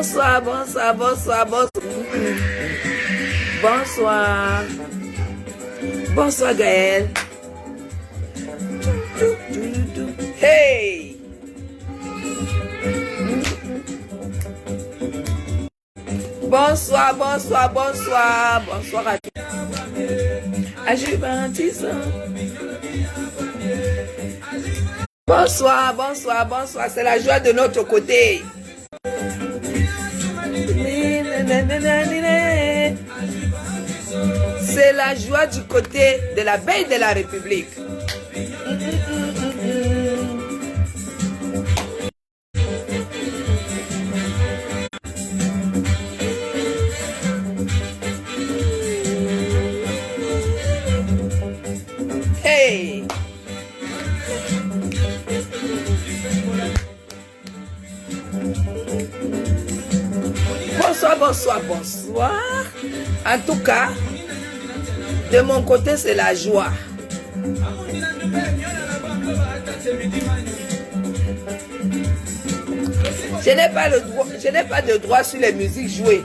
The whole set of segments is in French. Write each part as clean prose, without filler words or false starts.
Bonsoir, bonsoir, bonsoir, bonsoir. Bonsoir. Bonsoir Gaël. Hey! Bonsoir, bonsoir, bonsoir. Bonsoir à tous. Bonsoir, bonsoir, bonsoir. C'est la joie de notre côté. C'est la joie du côté de la veille de la République. Hey! Bonsoir, bonsoir, bonsoir. En tout cas, de mon côté, c'est la joie. Je n'ai pas de droit sur les musiques jouées.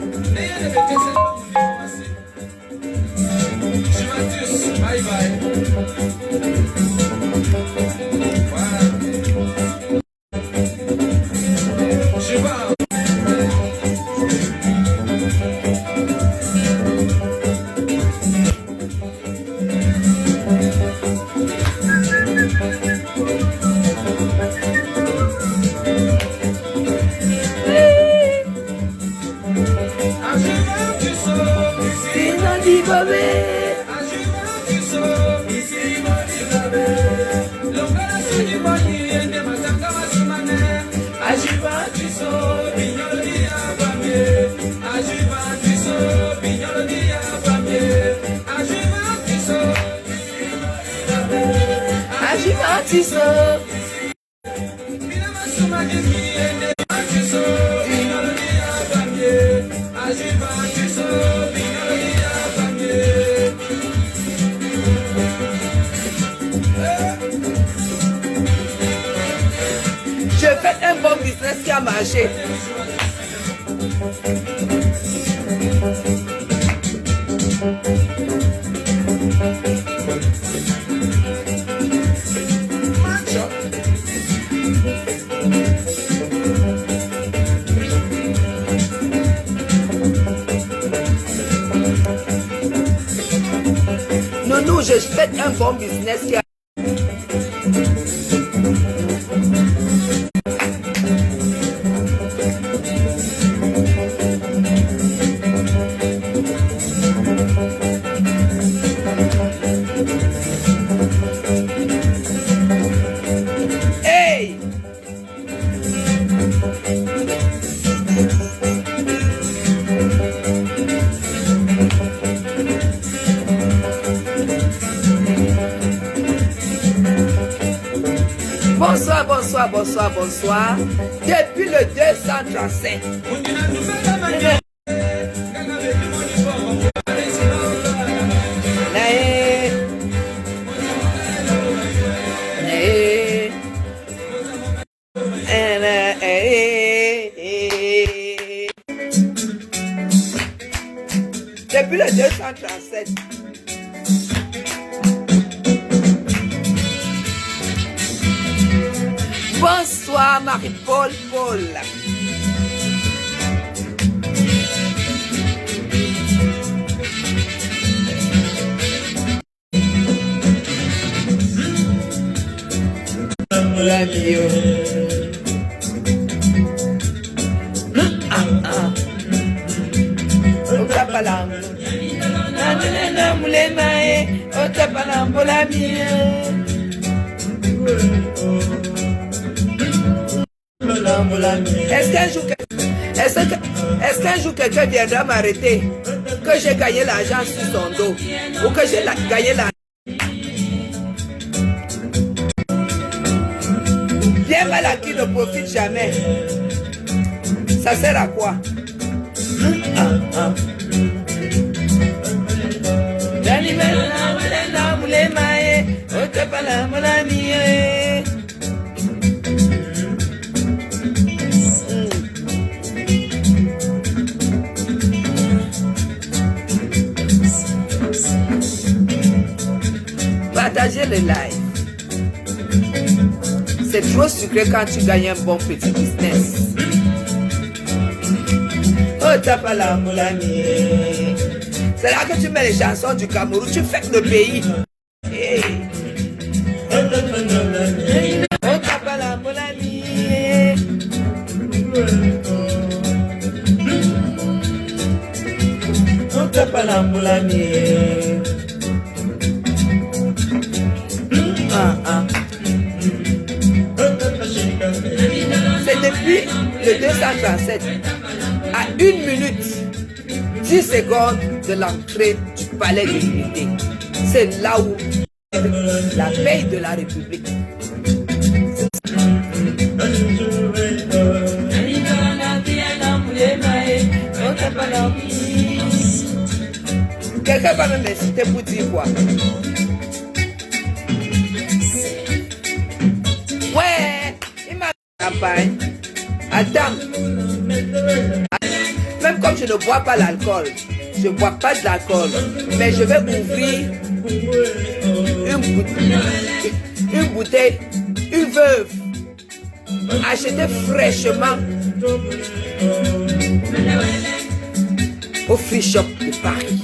Je fais un bon business qui a marché. Non, je fais un bon business qui a... Hey! Bonsoir, bonsoir, bonsoir, bonsoir. Depuis le 235. Depuis le 237. Bonsoir Marie-Paul Paul. La bio. Otapalam. Nanana mulemae. Otapalam la mie. Est-ce qu'un jour quelqu'un viendra m'arrêter que j'ai gagné l'argent sur son dos ou que j'ai gagné l'argent? Bien mal acquis ne profite jamais. Ça sert à quoi? Partagez le live. C'est trop sucré quand tu gagnes un bon petit business. Oh, t'as pas la moulanie. C'est là que tu mets les chansons du Cameroun. Tu fais le pays. Hey. Oh, t'as pas la moulanie. Oh, t'as pas la moulanie. C'est depuis le 237 à 1 minute 10 secondes de l'entrée du palais de l'unité. C'est là où la paix de la République. Quelqu'un va me citer pour dire quoi? Ouais, il m'a campagne. Attends. Même comme je ne bois pas l'alcool, je ne bois pas de l'alcool, mais je vais ouvrir une bouteille, une veuve, achetée fraîchement au free shop de Paris.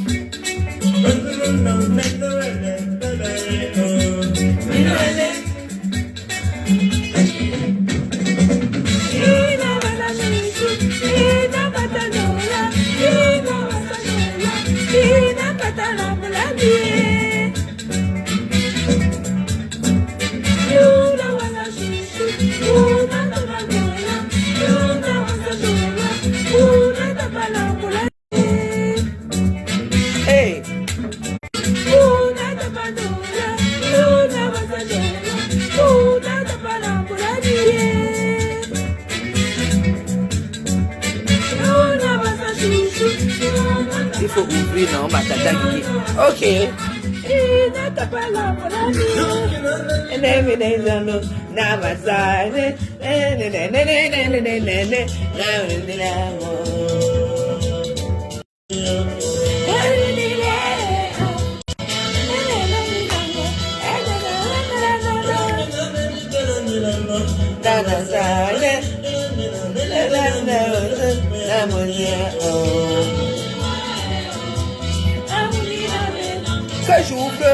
Hey. Il faut ouvrir, non, ma tata Guigui. Ok. Que j'ouvre.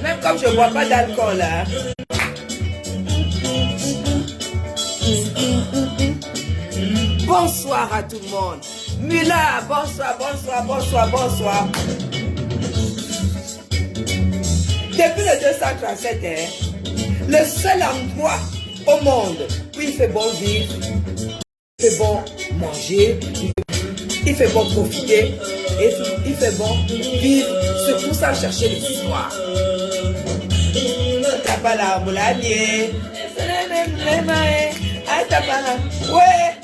Même comme je ne bois pas d'alcool, hein. Bonsoir à tout le monde. Mula, bonsoir, bonsoir, bonsoir, bonsoir. Depuis le 237, hein, le seul endroit au monde où il fait bon vivre, il fait bon manger, il fait bon profiter, et il fait bon vivre, surtout sans chercher les histoires. Tapala moulanier, ouais.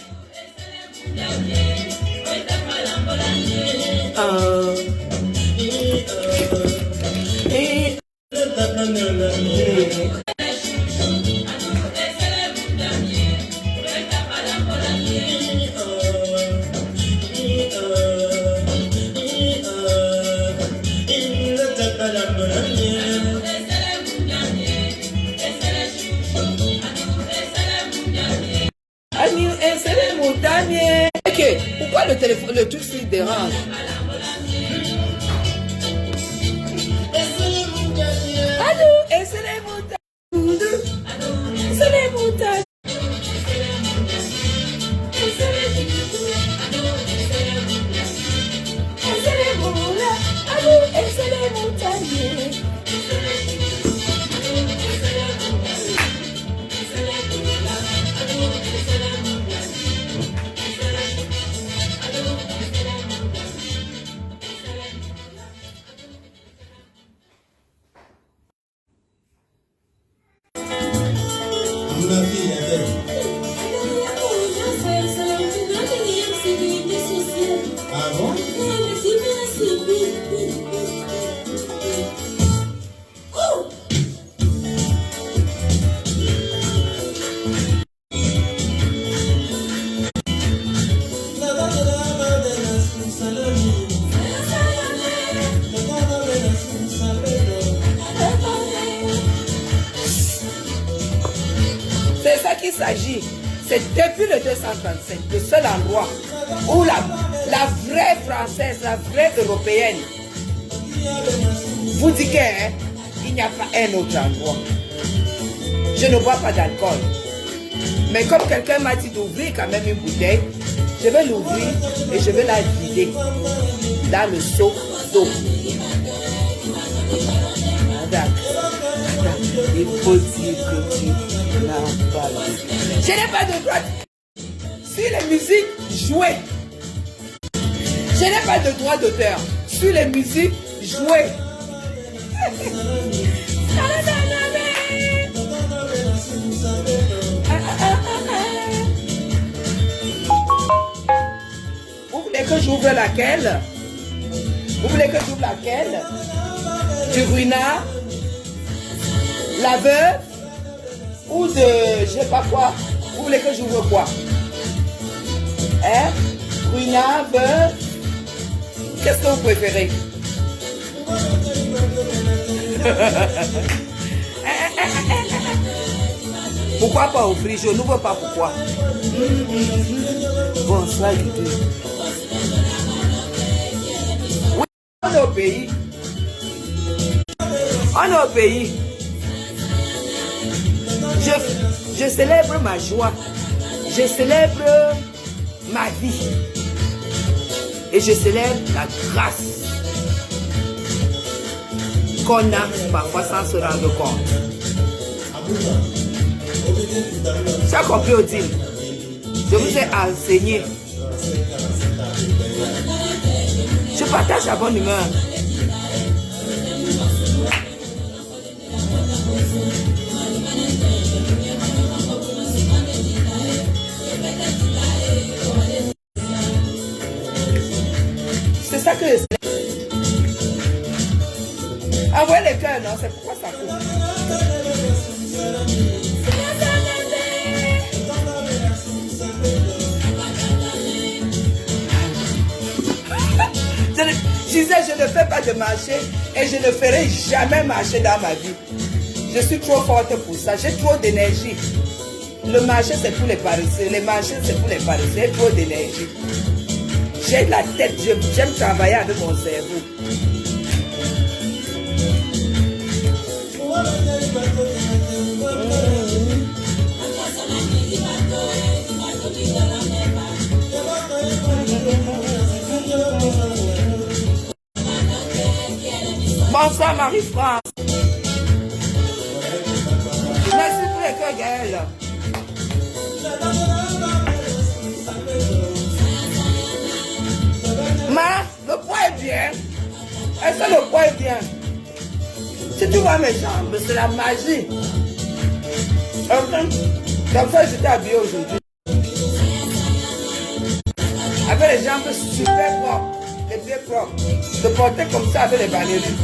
montagne. Ok, pourquoi le téléphone, le truc s'il dérange? Allô, et c'est les montagnes. C'est les montagnes. Ah bon? C'est ça qu'il s'agit. C'est depuis le 235, le seul endroit où la vraie française, la vraie européenne, vous dit qu'il n'y a pas un autre endroit. Je ne bois pas d'alcool. Mais comme quelqu'un m'a dit d'ouvrir quand même une bouteille, je vais l'ouvrir et je vais la vider dans le seau d'eau. Il faut dire que tu n'as pas le droit. Je n'ai pas de droit. Sur les musiques jouées. Je n'ai pas de droit d'auteur. Sur les musiques jouées. Vous voulez que j'ouvre laquelle? Vous voulez que j'ouvre laquelle? Du ruinard? La veuve? Ou de je sais pas quoi? Vous voulez que j'ouvre quoi? Hein? Ruinard, veuve? Qu'est-ce que vous préférez? Pourquoi pas ouvrir? Je n'ouvre pas pourquoi. Bonsoir l'idée. Oui, on est au pays. On est au pays. Je célèbre ma joie. Je célèbre ma vie. Et je célèbre la grâce qu'on a parfois sans se rendre compte. Ça compris Odile. Je vous ai enseigné. Je partage la bonne humeur. C'est ça que envoyez les cœurs, non? C'est pourquoi ça coupe. Je disais, je ne fais pas de marché et je ne ferai jamais marcher dans ma vie. Je suis trop forte pour ça. J'ai trop d'énergie. Le marché, c'est pour les paresseux. Les marchés, c'est pour les paresseux. J'ai trop d'énergie. J'ai la tête. J'aime travailler avec mon cerveau. Bonsoir Marie-France. Merci pour les cœurs, Gaël. Le poids est bien. Est-ce que le poids est bien? Si tu vois mes jambes, c'est la magie. Comme ça, j'étais habillée aujourd'hui. Avec les jambes super propres, les pieds propres. Se porter comme ça avec les ballerines.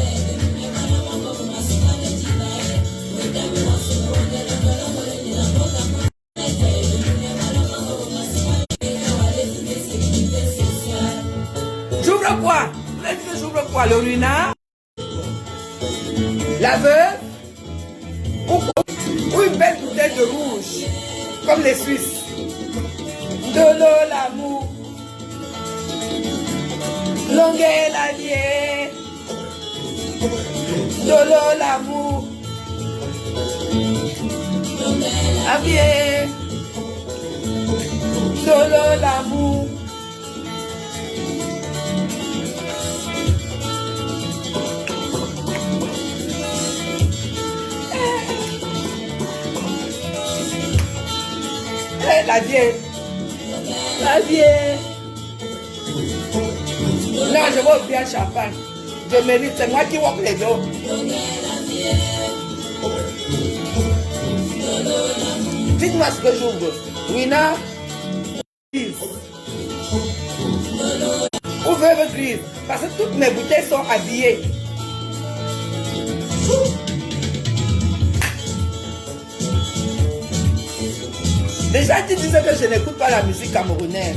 J'ouvre quoi? J'ouvre quoi? Le ruinard? La veuve? Ou une belle bouteille de rouge, comme les Suisses. Dolo l'amour. Longue est la vie. Dolo l'amour. La vie. Dolo l'amour. La vie. La vie. Non, je veux bien champagne. Je mérite, c'est moi qui vois les dos. Dites-moi ce que j'ouvre. Wina. Ou veuve grise. Parce que toutes mes bouteilles sont habillées. Déjà, tu disais que je n'écoute pas la musique camerounaise.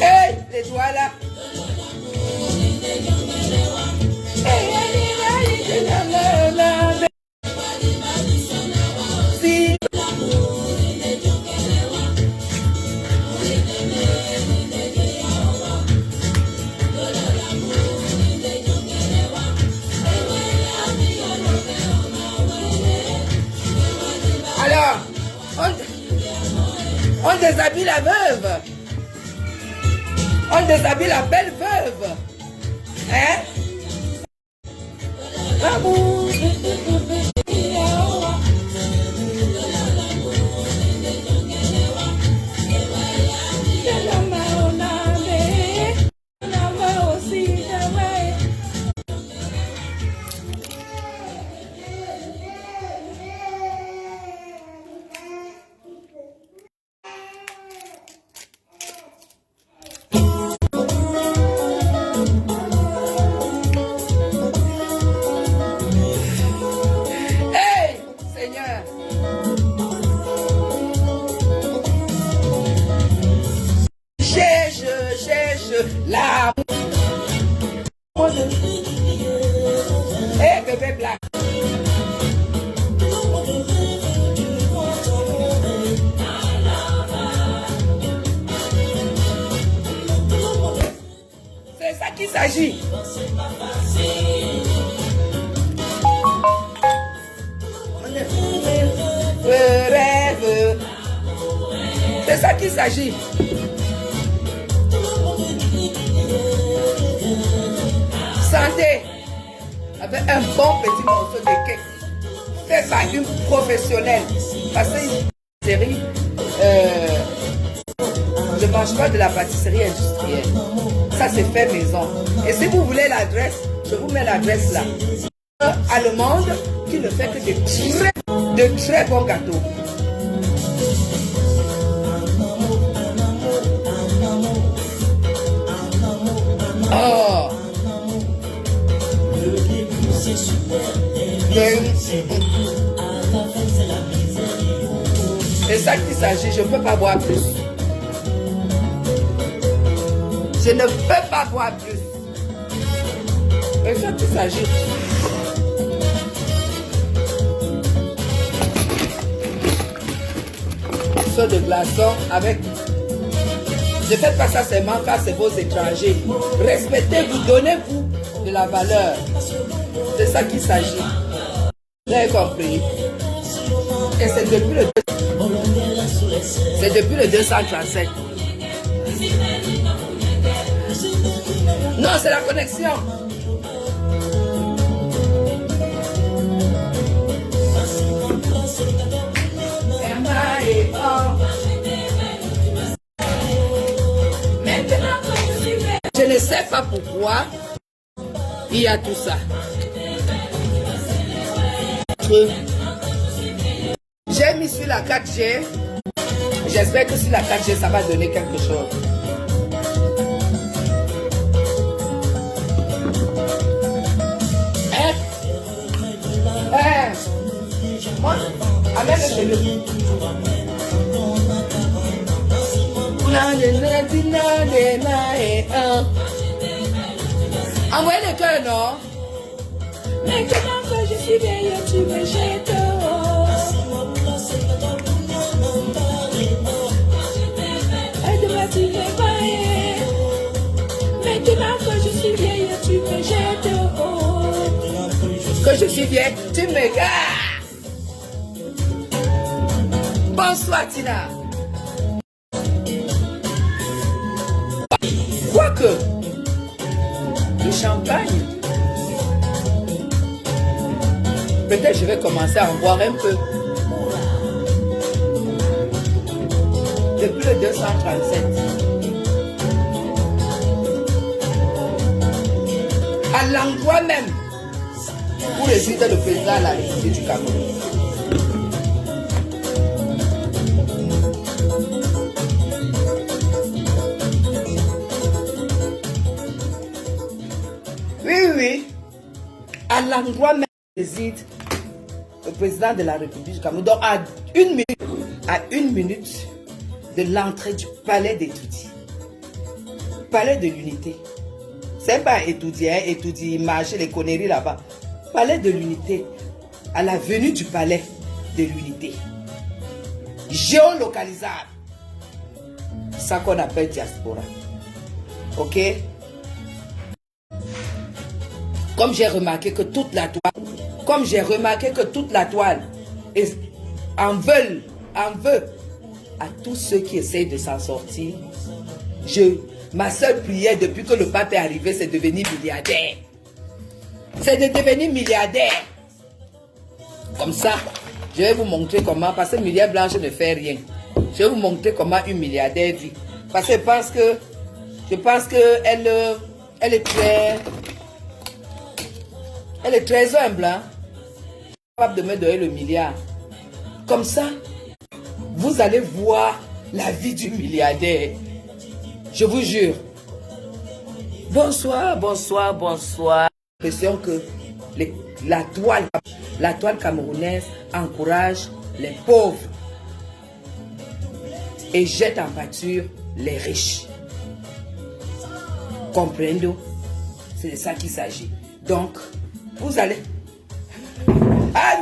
Hey, les doigts là. Si. Alors, on déshabille la veuve. On déshabille la belle veuve. Hein? L'amour. Là. Hey, bébé black. C'est ça qu'il s'agit. Rêve. C'est ça qu'il s'agit. Santé avec un bon petit morceau de cake fait par une professionnelle parce que une série je ne mange pas de la pâtisserie industrielle, ça c'est fait maison. Et si vous voulez l'adresse, je vous mets l'adresse là. Allemande qui ne fait que de très bons gâteaux. Oh. C'est ça qu'il s'agit, je ne peux pas boire plus. Je ne peux pas boire plus. C'est ça qu'il s'agit. Saut de glaçons avec... Ne faites pas ça seulement car c'est vos étrangers. Respectez-vous, donnez-vous de la valeur. C'est ça qu'il s'agit. Vous avez compris? Et c'est depuis le 237. Non, c'est la connexion. Je ne sais pas pourquoi il y a tout ça. J'ai mis sur la 4G. J'espère que sur la 4G, ça va donner quelque chose. Moi, amène le chez lui. Envoyez le cœur, non? Maintenant que je suis vieille, tu me jettes. je suis vieille, tu me gardes. Bonsoir Tina. Quoique, le champagne, peut-être je vais commencer à en boire un peu. Depuis le 237. À l'endroit même où réside le président de la République du Cameroun. Oui. À l'endroit même où réside le président de la République du Cameroun. Donc à une minute de l'entrée du palais d'étudier. Palais de l'unité. C'est pas étudier, marcher les conneries là-bas. Palais de l'unité. À la venue du palais de l'unité. Géolocalisable. Ça qu'on appelle diaspora. Ok? Comme j'ai remarqué que toute la toile, en veut à tous ceux qui essayent de s'en sortir. Ma seule prière depuis que le pape est arrivé, c'est de devenir milliardaire. C'est de devenir milliardaire. Comme ça, je vais vous montrer comment, parce que milliard blanche ne fait rien. Je vais vous montrer comment une milliardaire vit. Parce que je pense que elle est très humble. Hein? Capable de me donner le milliard. Comme ça, vous allez voir la vie du milliardaire. Je vous jure. Bonsoir. J'ai l'impression que la toile camerounaise encourage les pauvres et jette en pâture les riches. Comprendo? C'est de ça qu'il s'agit. Donc, vous allez... Ah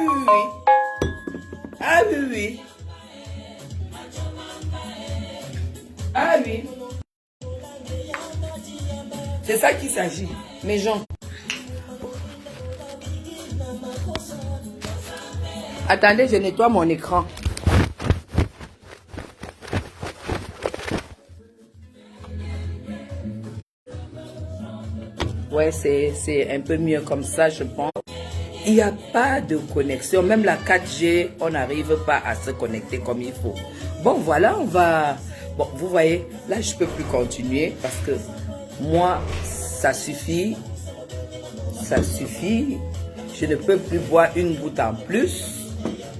oui. C'est ça qu'il s'agit, mes gens. Attendez, je nettoie mon écran. Ouais, c'est un peu mieux comme ça, je pense. Il n'y a pas de connexion. Même la 4G, on n'arrive pas à se connecter comme il faut. Bon, voilà, on va... Bon, vous voyez, là, je ne peux plus continuer parce que moi, ça suffit. Je ne peux plus boire une goutte en plus.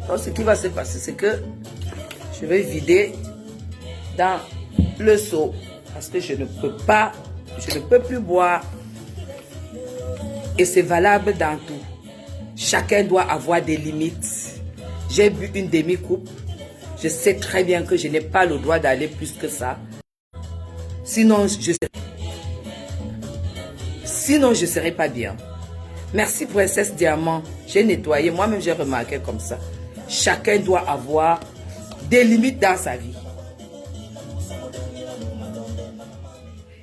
Donc, ce qui va se passer, c'est que je vais vider dans le seau parce que je ne peux plus boire. Et c'est valable dans tout. Chacun doit avoir des limites. J'ai bu une demi-coupe. Je sais très bien que je n'ai pas le droit d'aller plus que ça. Sinon, je ne serai pas bien. Merci, Princesse Diamant. J'ai nettoyé. Moi-même, j'ai remarqué comme ça. Chacun doit avoir des limites dans sa vie.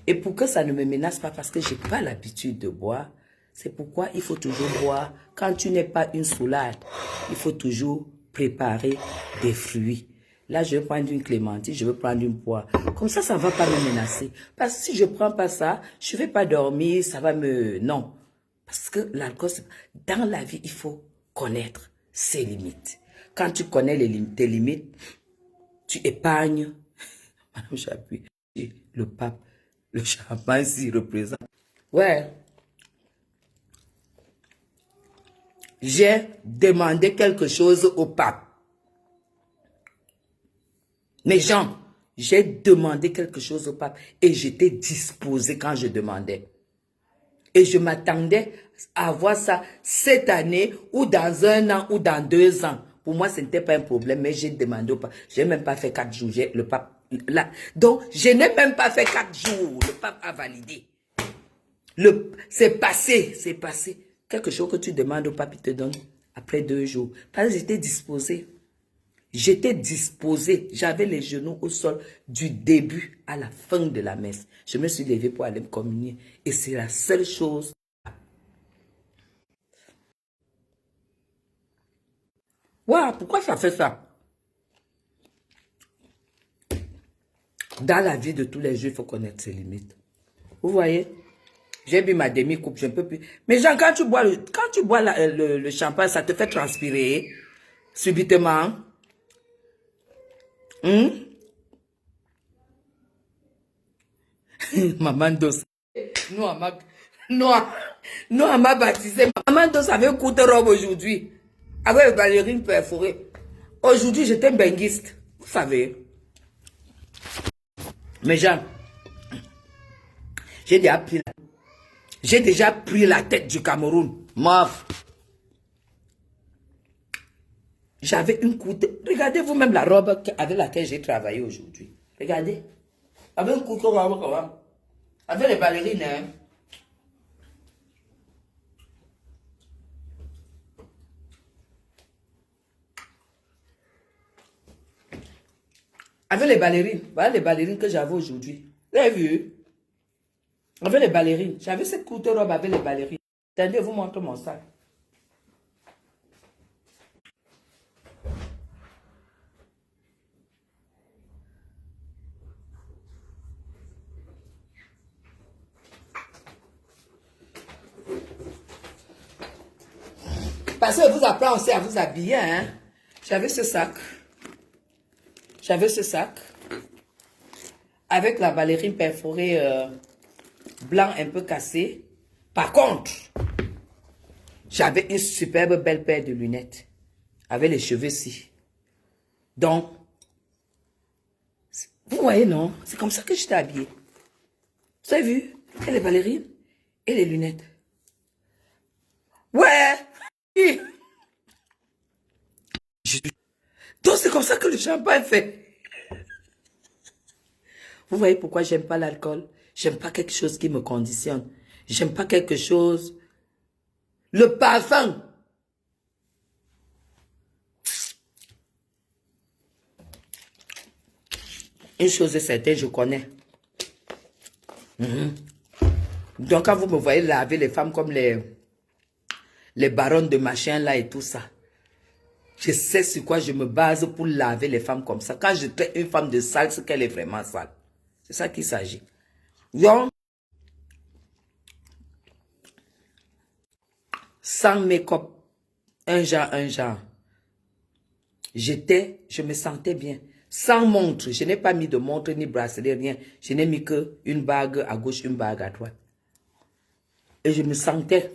Et pour que ça ne me menace pas, parce que je n'ai pas l'habitude de boire, c'est pourquoi il faut toujours boire. Quand tu n'es pas une soulade, il faut toujours préparer des fruits. Là, je vais prendre une clémentine, je vais prendre une poire. Comme ça, ça ne va pas me menacer. Parce que si je ne prends pas ça, je ne vais pas dormir, ça va me... Non. Parce que l'alcool, dans la vie, il faut connaître ses limites. Quand tu connais tes limites, tu épargnes. Madame Chapuis, le pape, le champagne s'y représente. Ouais. J'ai demandé quelque chose au pape. Mes gens, j'ai demandé quelque chose au pape et j'étais disposé quand je demandais. Et je m'attendais à avoir ça cette année ou dans 1 an ou dans 2 ans. Pour moi, ce n'était pas un problème, mais j'ai demandé au pape. Je n'ai même pas fait 4 jours. Le pape, là. Donc, je n'ai même pas fait 4 jours. Le pape a validé. C'est passé, c'est passé. Quelque chose que tu demandes au pape, il te donne après 2 jours. Parce que j'étais disposé. J'étais disposé. J'avais les genoux au sol du début à la fin de la messe. Je me suis levé pour aller me communier. Et c'est la seule chose. Ouais, pourquoi ça fait ça? Dans la vie de tous les jours, il faut connaître ses limites. Vous voyez? J'ai bu ma demi-coupe, je ne peux plus. Mais Jean, quand tu bois le champagne, ça te fait transpirer subitement. Maman Dos. Nous, on m'a baptisé. Maman Dos avait une courte robe aujourd'hui. Avec une ballerine perforée. Aujourd'hui, j'étais benguiste. Vous savez. Mais Jean, j'ai déjà pris la tête du Cameroun. Moi, j'avais une courte... Regardez vous-même la robe avec laquelle j'ai travaillé aujourd'hui. Regardez. Avec une courte robe quand même. Avec les ballerines, hein. Avec les ballerines. Voilà les ballerines que j'avais aujourd'hui. Vous avez vu? Avec les ballerines. J'avais cette courte robe avec les ballerines. Attendez, je vous montre mon sac. Parce que vous apprend aussi à vous habiller, hein. J'avais ce sac. J'avais ce sac. Avec la ballerine perforée blanc un peu cassé. Par contre, j'avais une superbe belle paire de lunettes. Avec les cheveux ici. Donc, vous voyez, non? C'est comme ça que j'étais habillée. Vous avez vu? Et les ballerines et les lunettes. Ouais! Donc, c'est comme ça que le champagne fait. Vous voyez pourquoi j'aime pas l'alcool? J'aime pas quelque chose qui me conditionne. J'aime pas quelque chose... Le parfum. Une chose est certaine, je connais. Donc, quand vous me voyez laver les femmes comme les baronnes de machin là et tout ça, je sais sur quoi je me base pour laver les femmes comme ça. Quand je traite une femme de sale, c'est qu'elle est vraiment sale. C'est ça qu'il s'agit. Donc, sans make-up, un genre. Je me sentais bien. Sans montre, je n'ai pas mis de montre ni bracelet, rien. Je n'ai mis que une bague à gauche, une bague à droite. Et je me sentais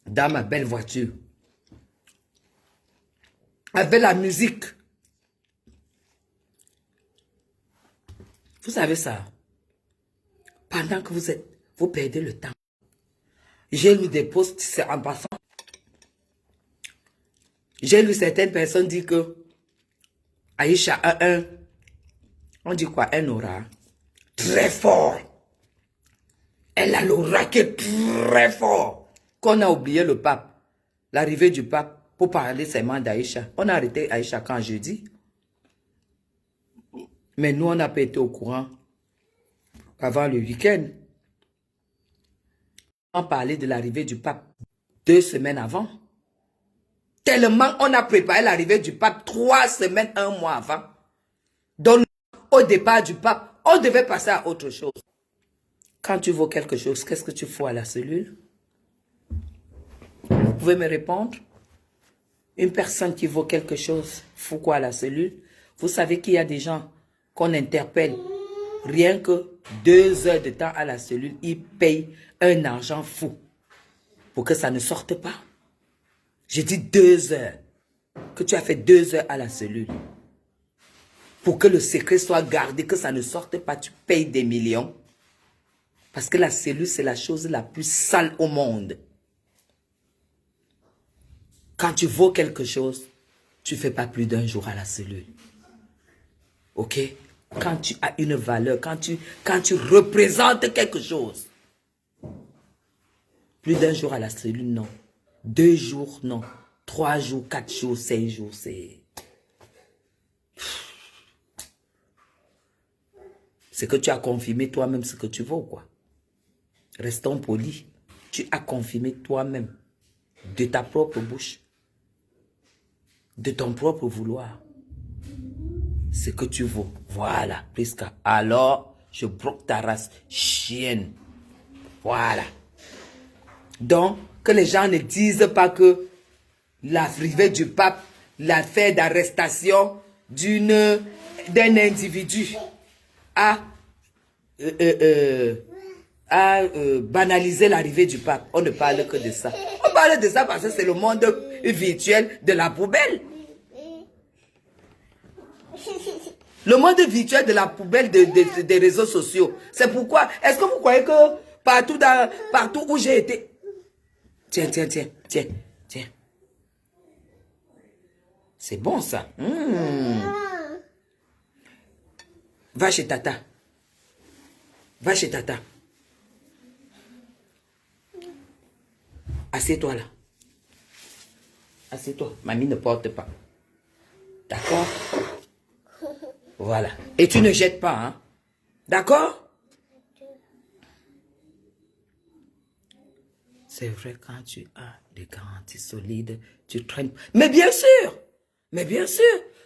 dans ma belle voiture. Avec la musique. Vous savez ça? Pendant que vous perdez le temps. J'ai lu des posts, c'est en passant. J'ai lu certaines personnes dire que Aïcha a on dit quoi, un aura très fort. Elle a l'aura qui est très fort. Qu'on a oublié le pape, l'arrivée du pape pour parler seulement d'Aïcha. On a arrêté Aïcha quand jeudi. Mais nous, on n'a pas été au courant avant le week-end. On parlait de l'arrivée du pape 2 semaines avant. Tellement on a préparé l'arrivée du pape 3 semaines, 1 mois avant. Donc, au départ du pape, on devait passer à autre chose. Quand tu vaux quelque chose, qu'est-ce que tu fous à la cellule? Vous pouvez me répondre? Une personne qui vaut quelque chose, fout quoi à la cellule? Vous savez qu'il y a des gens qu'on interpelle. Rien que 2 heures de temps à la cellule, ils payent un argent fou pour que ça ne sorte pas. J'ai dit 2 heures. Que tu as fait 2 heures à la cellule. Pour que le secret soit gardé, que ça ne sorte pas, tu payes des millions. Parce que la cellule, c'est la chose la plus sale au monde. Quand tu vaux quelque chose, tu ne fais pas plus d'1 jour à la cellule. Ok? Quand tu as une valeur, quand tu représentes quelque chose. Plus d'1 jour à la cellule, non. 2 jours, non. 3 jours, 4 jours, 5 jours, c'est... C'est que tu as confirmé toi-même ce que tu vaux, quoi. Restons polis. Tu as confirmé toi-même de ta propre bouche, de ton propre vouloir, ce que tu vaux. Voilà, Prisca. Alors, je broque ta race, chienne. Voilà. Donc, que les gens ne disent pas que l'arrivée du pape, l'affaire d'arrestation d'un individu a banalisé l'arrivée du pape. On ne parle que de ça. On parle de ça parce que c'est le monde virtuel de la poubelle. Le monde virtuel de la poubelle des réseaux sociaux. C'est pourquoi, est-ce que vous croyez que partout où j'ai été... Tiens. C'est bon ça. Va chez Tata. Va chez Tata. Assieds-toi là. Assieds-toi. Mamie ne porte pas. D'accord? Voilà. Et tu ne jettes pas, hein? D'accord? C'est vrai, quand tu as des garanties solides, tu traînes. Mais bien sûr! Mais bien sûr!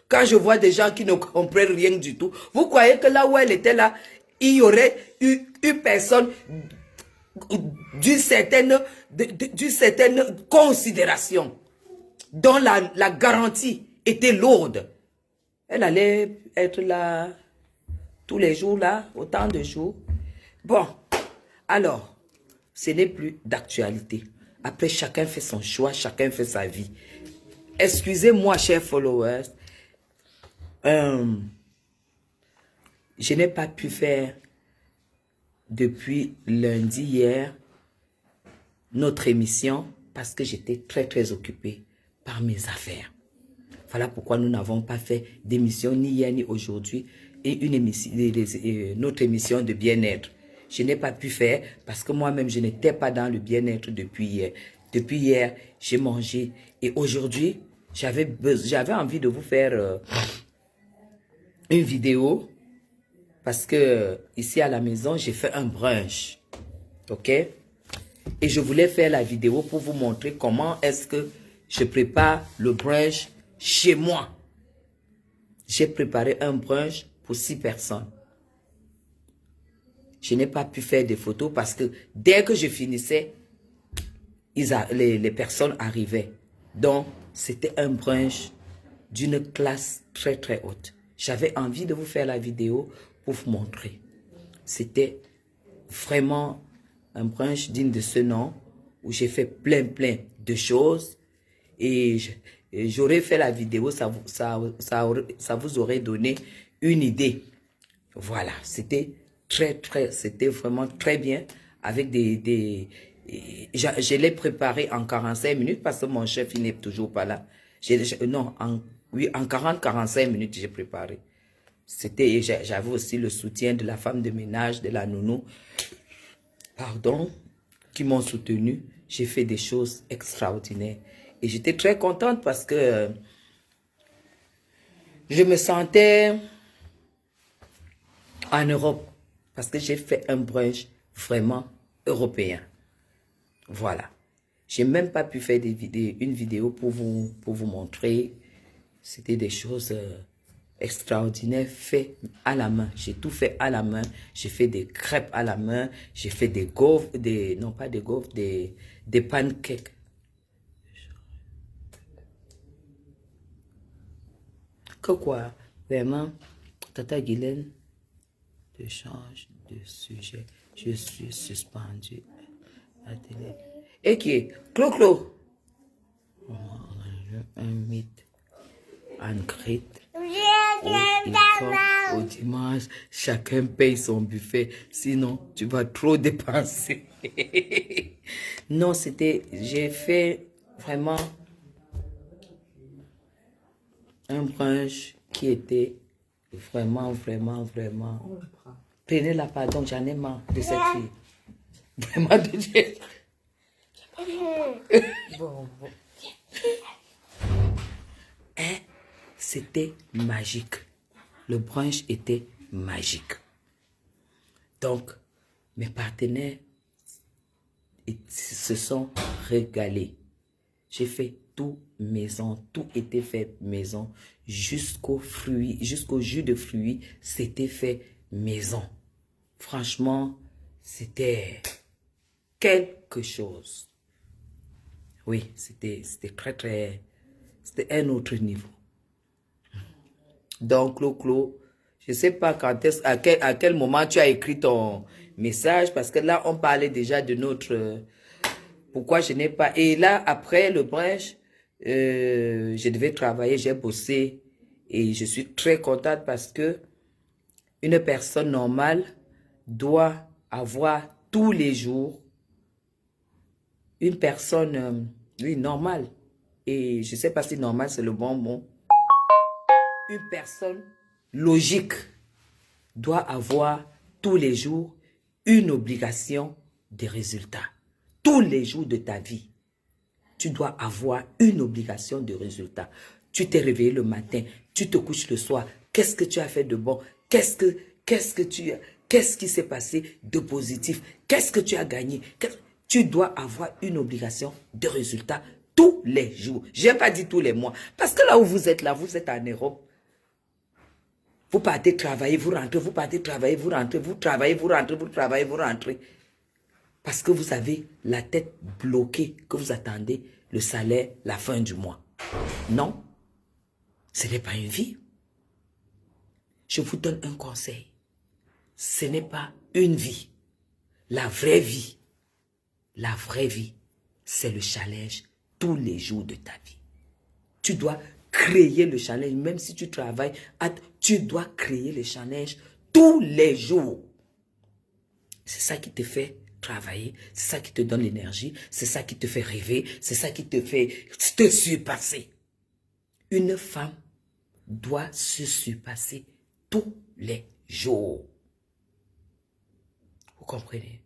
Quand je vois des gens qui ne comprennent rien du tout, vous croyez que là où elle était là, il y aurait eu une personne d'une certaine considération, dont la garantie était lourde. Elle allait être là tous les jours, là, autant de jours. Bon, alors, ce n'est plus d'actualité. Après, chacun fait son choix, chacun fait sa vie. Excusez-moi, chers followers, je n'ai pas pu faire depuis lundi hier notre émission parce que j'étais très occupée par mes affaires. Voilà pourquoi nous n'avons pas fait d'émission ni hier ni aujourd'hui et notre émission de bien-être. Je n'ai pas pu faire parce que moi-même je n'étais pas dans le bien-être depuis hier. Depuis hier, j'ai mangé et aujourd'hui, j'avais envie de vous faire une vidéo parce que ici à la maison, j'ai fait un brunch. OK? Et je voulais faire la vidéo pour vous montrer comment est-ce que je prépare le brunch chez moi. J'ai préparé un brunch pour 6 personnes. Je n'ai pas pu faire des photos parce que dès que je finissais, les personnes arrivaient. Donc, c'était un brunch d'une classe très haute. J'avais envie de vous faire la vidéo pour vous montrer. C'était vraiment un brunch digne de ce nom où j'ai fait plein de choses et j'aurais fait la vidéo, ça vous aurait donné une idée. Voilà, c'était c'était vraiment très bien avec je l'ai préparé en 45 minutes parce que mon chef il n'est toujours pas là. Non, en 40-45 minutes j'ai préparé. J'avais aussi le soutien de la femme de ménage, de la nounou, pardon, qui m'ont soutenu. J'ai fait des choses extraordinaires. Et j'étais très contente parce que je me sentais en Europe. Parce que j'ai fait un brunch vraiment européen. Voilà. J'ai même pas pu faire une vidéo pour vous montrer. C'était des choses extraordinaires faites à la main. J'ai tout fait à la main. J'ai fait des crêpes à la main. J'ai fait des gaufres, non pas des gaufres, des pancakes. Que quoi? Vraiment, Tata Guylaine, je change de sujet. Je suis suspendu à la télé. Et qui est? Clo-Clo. Un mythe en Crète. Au dimanche, chacun paye son buffet. Sinon, tu vas trop dépenser. Non, j'ai fait vraiment un brunch qui était vraiment. Prenez-la, pardon, j'en ai marre de cette fille. Vraiment de Dieu. Bon. Hein? C'était magique. Le brunch était magique. Donc, mes partenaires se sont régalés. J'ai fait tout maison, tout était fait maison. Jusqu'aux fruits, jusqu'au jus de fruits, c'était fait maison. Franchement, c'était quelque chose. Oui, c'était très, c'était un autre niveau. Donc, Clo, je ne sais pas quand à quel moment tu as écrit ton message, parce que là, on parlait déjà de notre... pourquoi je n'ai pas... Et là, après le brunch, je devais travailler, j'ai bossé, et je suis très contente parce que une personne normale doit avoir tous les jours une personne, oui, normale. Et je ne sais pas si normal, c'est le bon mot. Une personne logique doit avoir tous les jours une obligation de résultat. Tous les jours de ta vie, tu dois avoir une obligation de résultat. Tu t'es réveillé le matin, tu te couches le soir. Qu'est-ce que tu as fait de bon? Qu'est-ce qui s'est passé de positif? Qu'est-ce que tu as gagné? Tu dois avoir une obligation de résultat tous les jours. Je n'ai pas dit tous les mois. Parce que là où vous êtes en Europe. Vous partez travailler, vous rentrez, vous partez travailler, vous rentrez, vous travaillez, vous rentrez, vous travaillez, vous rentrez. Parce que vous avez la tête bloquée, que vous attendez le salaire la fin du mois. Non, ce n'est pas une vie. Je vous donne un conseil. Ce n'est pas une vie. La vraie vie, c'est le challenge tous les jours de ta vie. Tu dois créer le challenge, même si tu travailles, tu dois créer le challenge tous les jours. C'est ça qui te fait travailler, c'est ça qui te donne l'énergie, c'est ça qui te fait rêver, c'est ça qui te fait te surpasser. Une femme doit se surpasser tous les jours. Vous comprenez?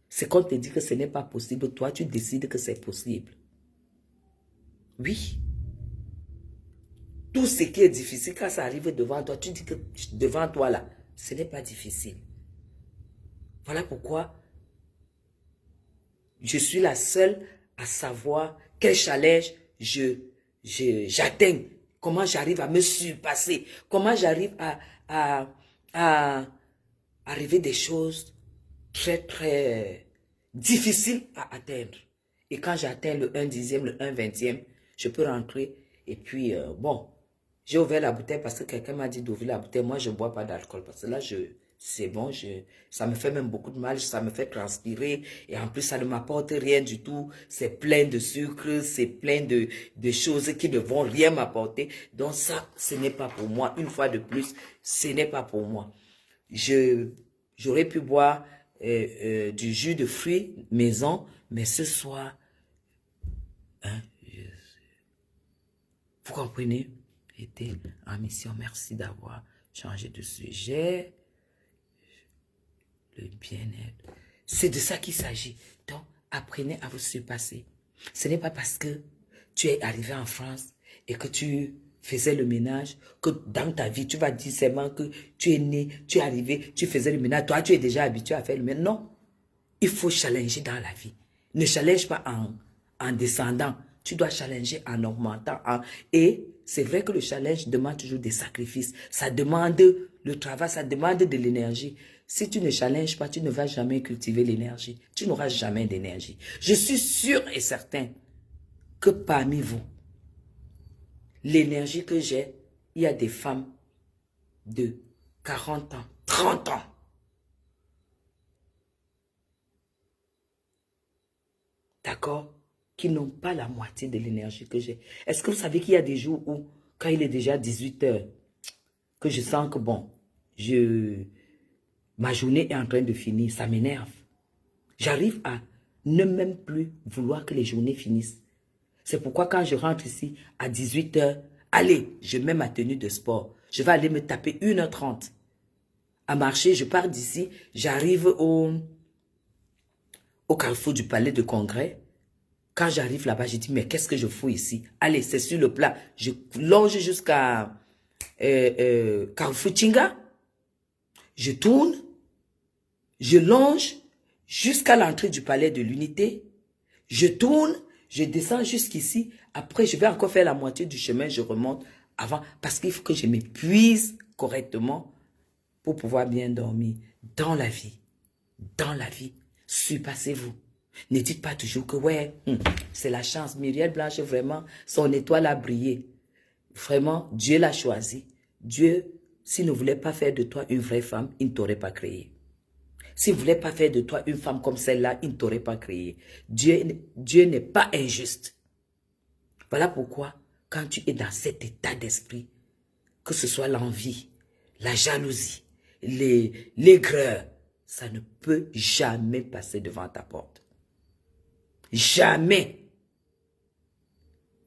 C'est quand on te dit que ce n'est pas possible, toi tu décides que c'est possible. Oui. Tout ce qui est difficile, quand ça arrive devant toi, tu dis que devant toi là, ce n'est pas difficile. Voilà pourquoi je suis la seule à savoir quel challenge j'atteins. Comment j'arrive à me surpasser. Comment j'arrive à arriver des choses très, très difficiles à atteindre. Et quand j'atteins le 1/10, le 1/20, je peux rentrer et puis, bon, j'ai ouvert la bouteille parce que quelqu'un m'a dit d'ouvrir la bouteille. Moi, je ne bois pas d'alcool parce que là, c'est bon, ça me fait même beaucoup de mal, ça me fait transpirer et en plus, ça ne m'apporte rien du tout. C'est plein de sucre, c'est plein de choses qui ne vont rien m'apporter. Donc ça, ce n'est pas pour moi. Une fois de plus, ce n'est pas pour moi. J'aurais pu boire du jus de fruits maison, mais ce soir, hein, vous comprenez? J'étais en mission. Merci d'avoir changé de sujet. Le bien-être. C'est de ça qu'il s'agit. Donc, apprenez à vous surpasser. Ce n'est pas parce que tu es arrivé en France et que tu faisais le ménage que dans ta vie, tu vas dire seulement que tu es né, tu es arrivé, tu faisais le ménage. Toi, tu es déjà habitué à faire le ménage. Non. Il faut challenger dans la vie. Ne challenge pas en descendant. Tu dois challenger en augmentant. Et c'est vrai que le challenge demande toujours des sacrifices. Ça demande le travail, ça demande de l'énergie. Si tu ne challenges pas, tu ne vas jamais cultiver l'énergie. Tu n'auras jamais d'énergie. Je suis sûr et certain que parmi vous, l'énergie que j'ai, il y a des femmes de 40 ans, 30 ans. D'accord? Qui n'ont pas la moitié de l'énergie que j'ai. Est-ce que vous savez qu'il y a des jours où, quand il est déjà 18 h, que je sens que bon, ma journée est en train de finir, ça m'énerve. J'arrive à ne même plus vouloir que les journées finissent. C'est pourquoi quand je rentre ici à 18 h, allez, je mets ma tenue de sport. Je vais aller me taper 1h30 à marcher. Je pars d'ici, j'arrive au carrefour du palais de congrès. Quand j'arrive là-bas, je dis, mais qu'est-ce que je fous ici? Allez, c'est sur le plat. Je longe jusqu'à Carrefour Chinga. Je tourne. Je longe jusqu'à l'entrée du palais de l'Unité. Je tourne Je descends jusqu'ici. Après, je vais encore faire la moitié du chemin. Je remonte avant. Parce qu'il faut que je m'épuise correctement pour pouvoir bien dormir. Dans la vie, surpassez-vous. Ne dites pas toujours que ouais, c'est la chance. Myriel Blanche, vraiment, son étoile a brillé. Vraiment, Dieu l'a choisi. Dieu, s'il ne voulait pas faire de toi une vraie femme, il ne t'aurait pas créé. S'il ne voulait pas faire de toi une femme comme celle-là, il ne t'aurait pas créé. Dieu n'est pas injuste. Voilà pourquoi, quand tu es dans cet état d'esprit, que ce soit l'envie, la jalousie, l'aigreur, ça ne peut jamais passer devant ta porte. Jamais.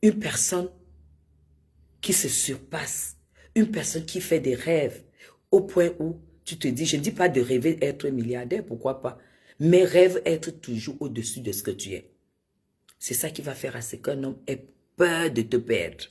Une personne qui se surpasse, une personne qui fait des rêves, au point où tu te dis, je ne dis pas de rêver être milliardaire, pourquoi pas, mais rêve être toujours au-dessus de ce que tu es. C'est ça qui va faire à ce qu'un homme ait peur de te perdre.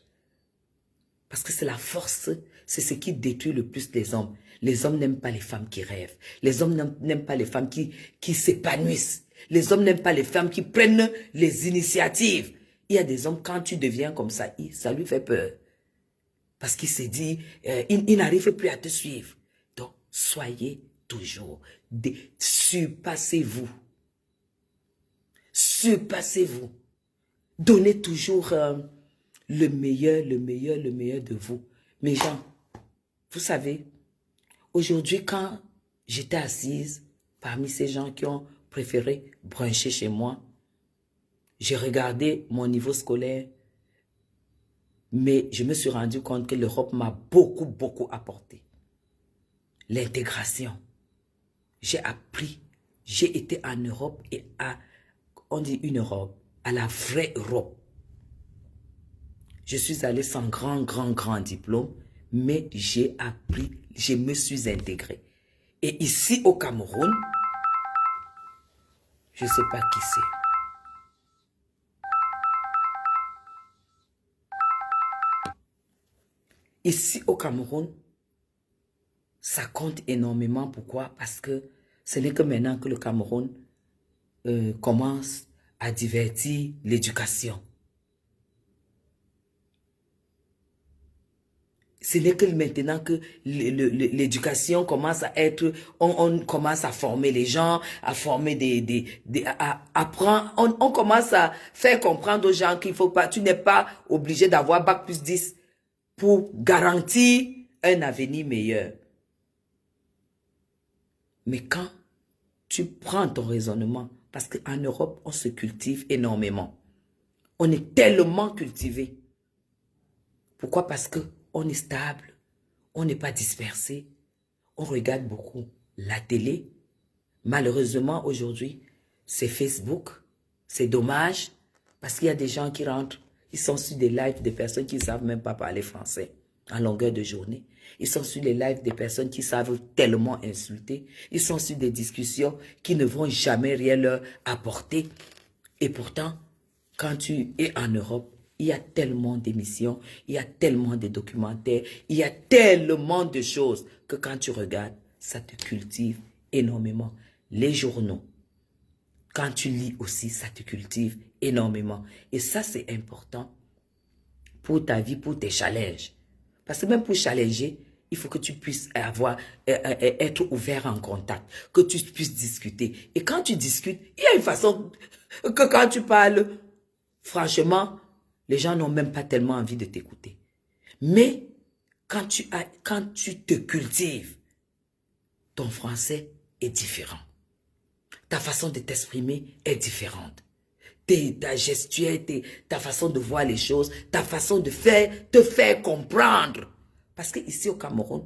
Parce que c'est la force, c'est ce qui détruit le plus les hommes. Les hommes n'aiment pas les femmes qui rêvent. Les hommes n'aiment pas les femmes qui s'épanouissent. Les hommes n'aiment pas les femmes qui prennent les initiatives. Il y a des hommes, quand tu deviens comme ça lui fait peur. Parce qu'il se dit, il n'arrive plus à te suivre. Donc, soyez toujours, surpassez-vous. Surpassez-vous. Donnez toujours le meilleur de vous. Mes gens, vous savez, aujourd'hui, quand j'étais assise parmi ces gens qui ont préféré bruncher chez moi, j'ai regardé mon niveau scolaire, mais je me suis rendu compte que l'Europe m'a beaucoup apporté. L'intégration. J'ai appris, j'ai été en Europe et on dit une Europe, à la vraie Europe. Je suis allé sans grand diplôme, mais j'ai appris, je me suis intégré. Et ici au Cameroun, je ne sais pas qui c'est. Ici au Cameroun, ça compte énormément. Pourquoi? Parce que ce n'est que maintenant que le Cameroun commence à divertir l'éducation. Ce n'est que maintenant que l'éducation commence à être, on commence à former les gens, à former à apprendre, on commence à faire comprendre aux gens qu'il faut pas, tu n'es pas obligé d'avoir bac plus 10 pour garantir un avenir meilleur. Mais quand tu prends ton raisonnement, parce qu'en Europe, on se cultive énormément. On est tellement cultivé. Pourquoi? Parce qu'on est stable, on n'est pas dispersé, on regarde beaucoup la télé. Malheureusement, aujourd'hui, c'est Facebook. C'est dommage, parce qu'il y a des gens qui rentrent, ils sont sur des lives de personnes qui ne savent même pas parler français en longueur de journée. Ils sont sur les lives des personnes qui savent tellement insulter. Ils sont sur des discussions qui ne vont jamais rien leur apporter. Et pourtant, quand tu es en Europe, il y a tellement d'émissions, il y a tellement de documentaires, il y a tellement de choses que quand tu regardes, ça te cultive énormément. Les journaux, quand tu lis aussi, ça te cultive énormément. Et ça, c'est important pour ta vie, pour tes challenges. Parce que même pour challenger, il faut que tu puisses être ouvert en contact, que tu puisses discuter. Et quand tu discutes, il y a une façon que quand tu parles, franchement, les gens n'ont même pas tellement envie de t'écouter. Mais quand tu te cultives, ton français est différent. Ta façon de t'exprimer est différente. Ta gestuelle, ta façon de voir les choses, ta façon de te faire comprendre. Parce qu'ici au Cameroun,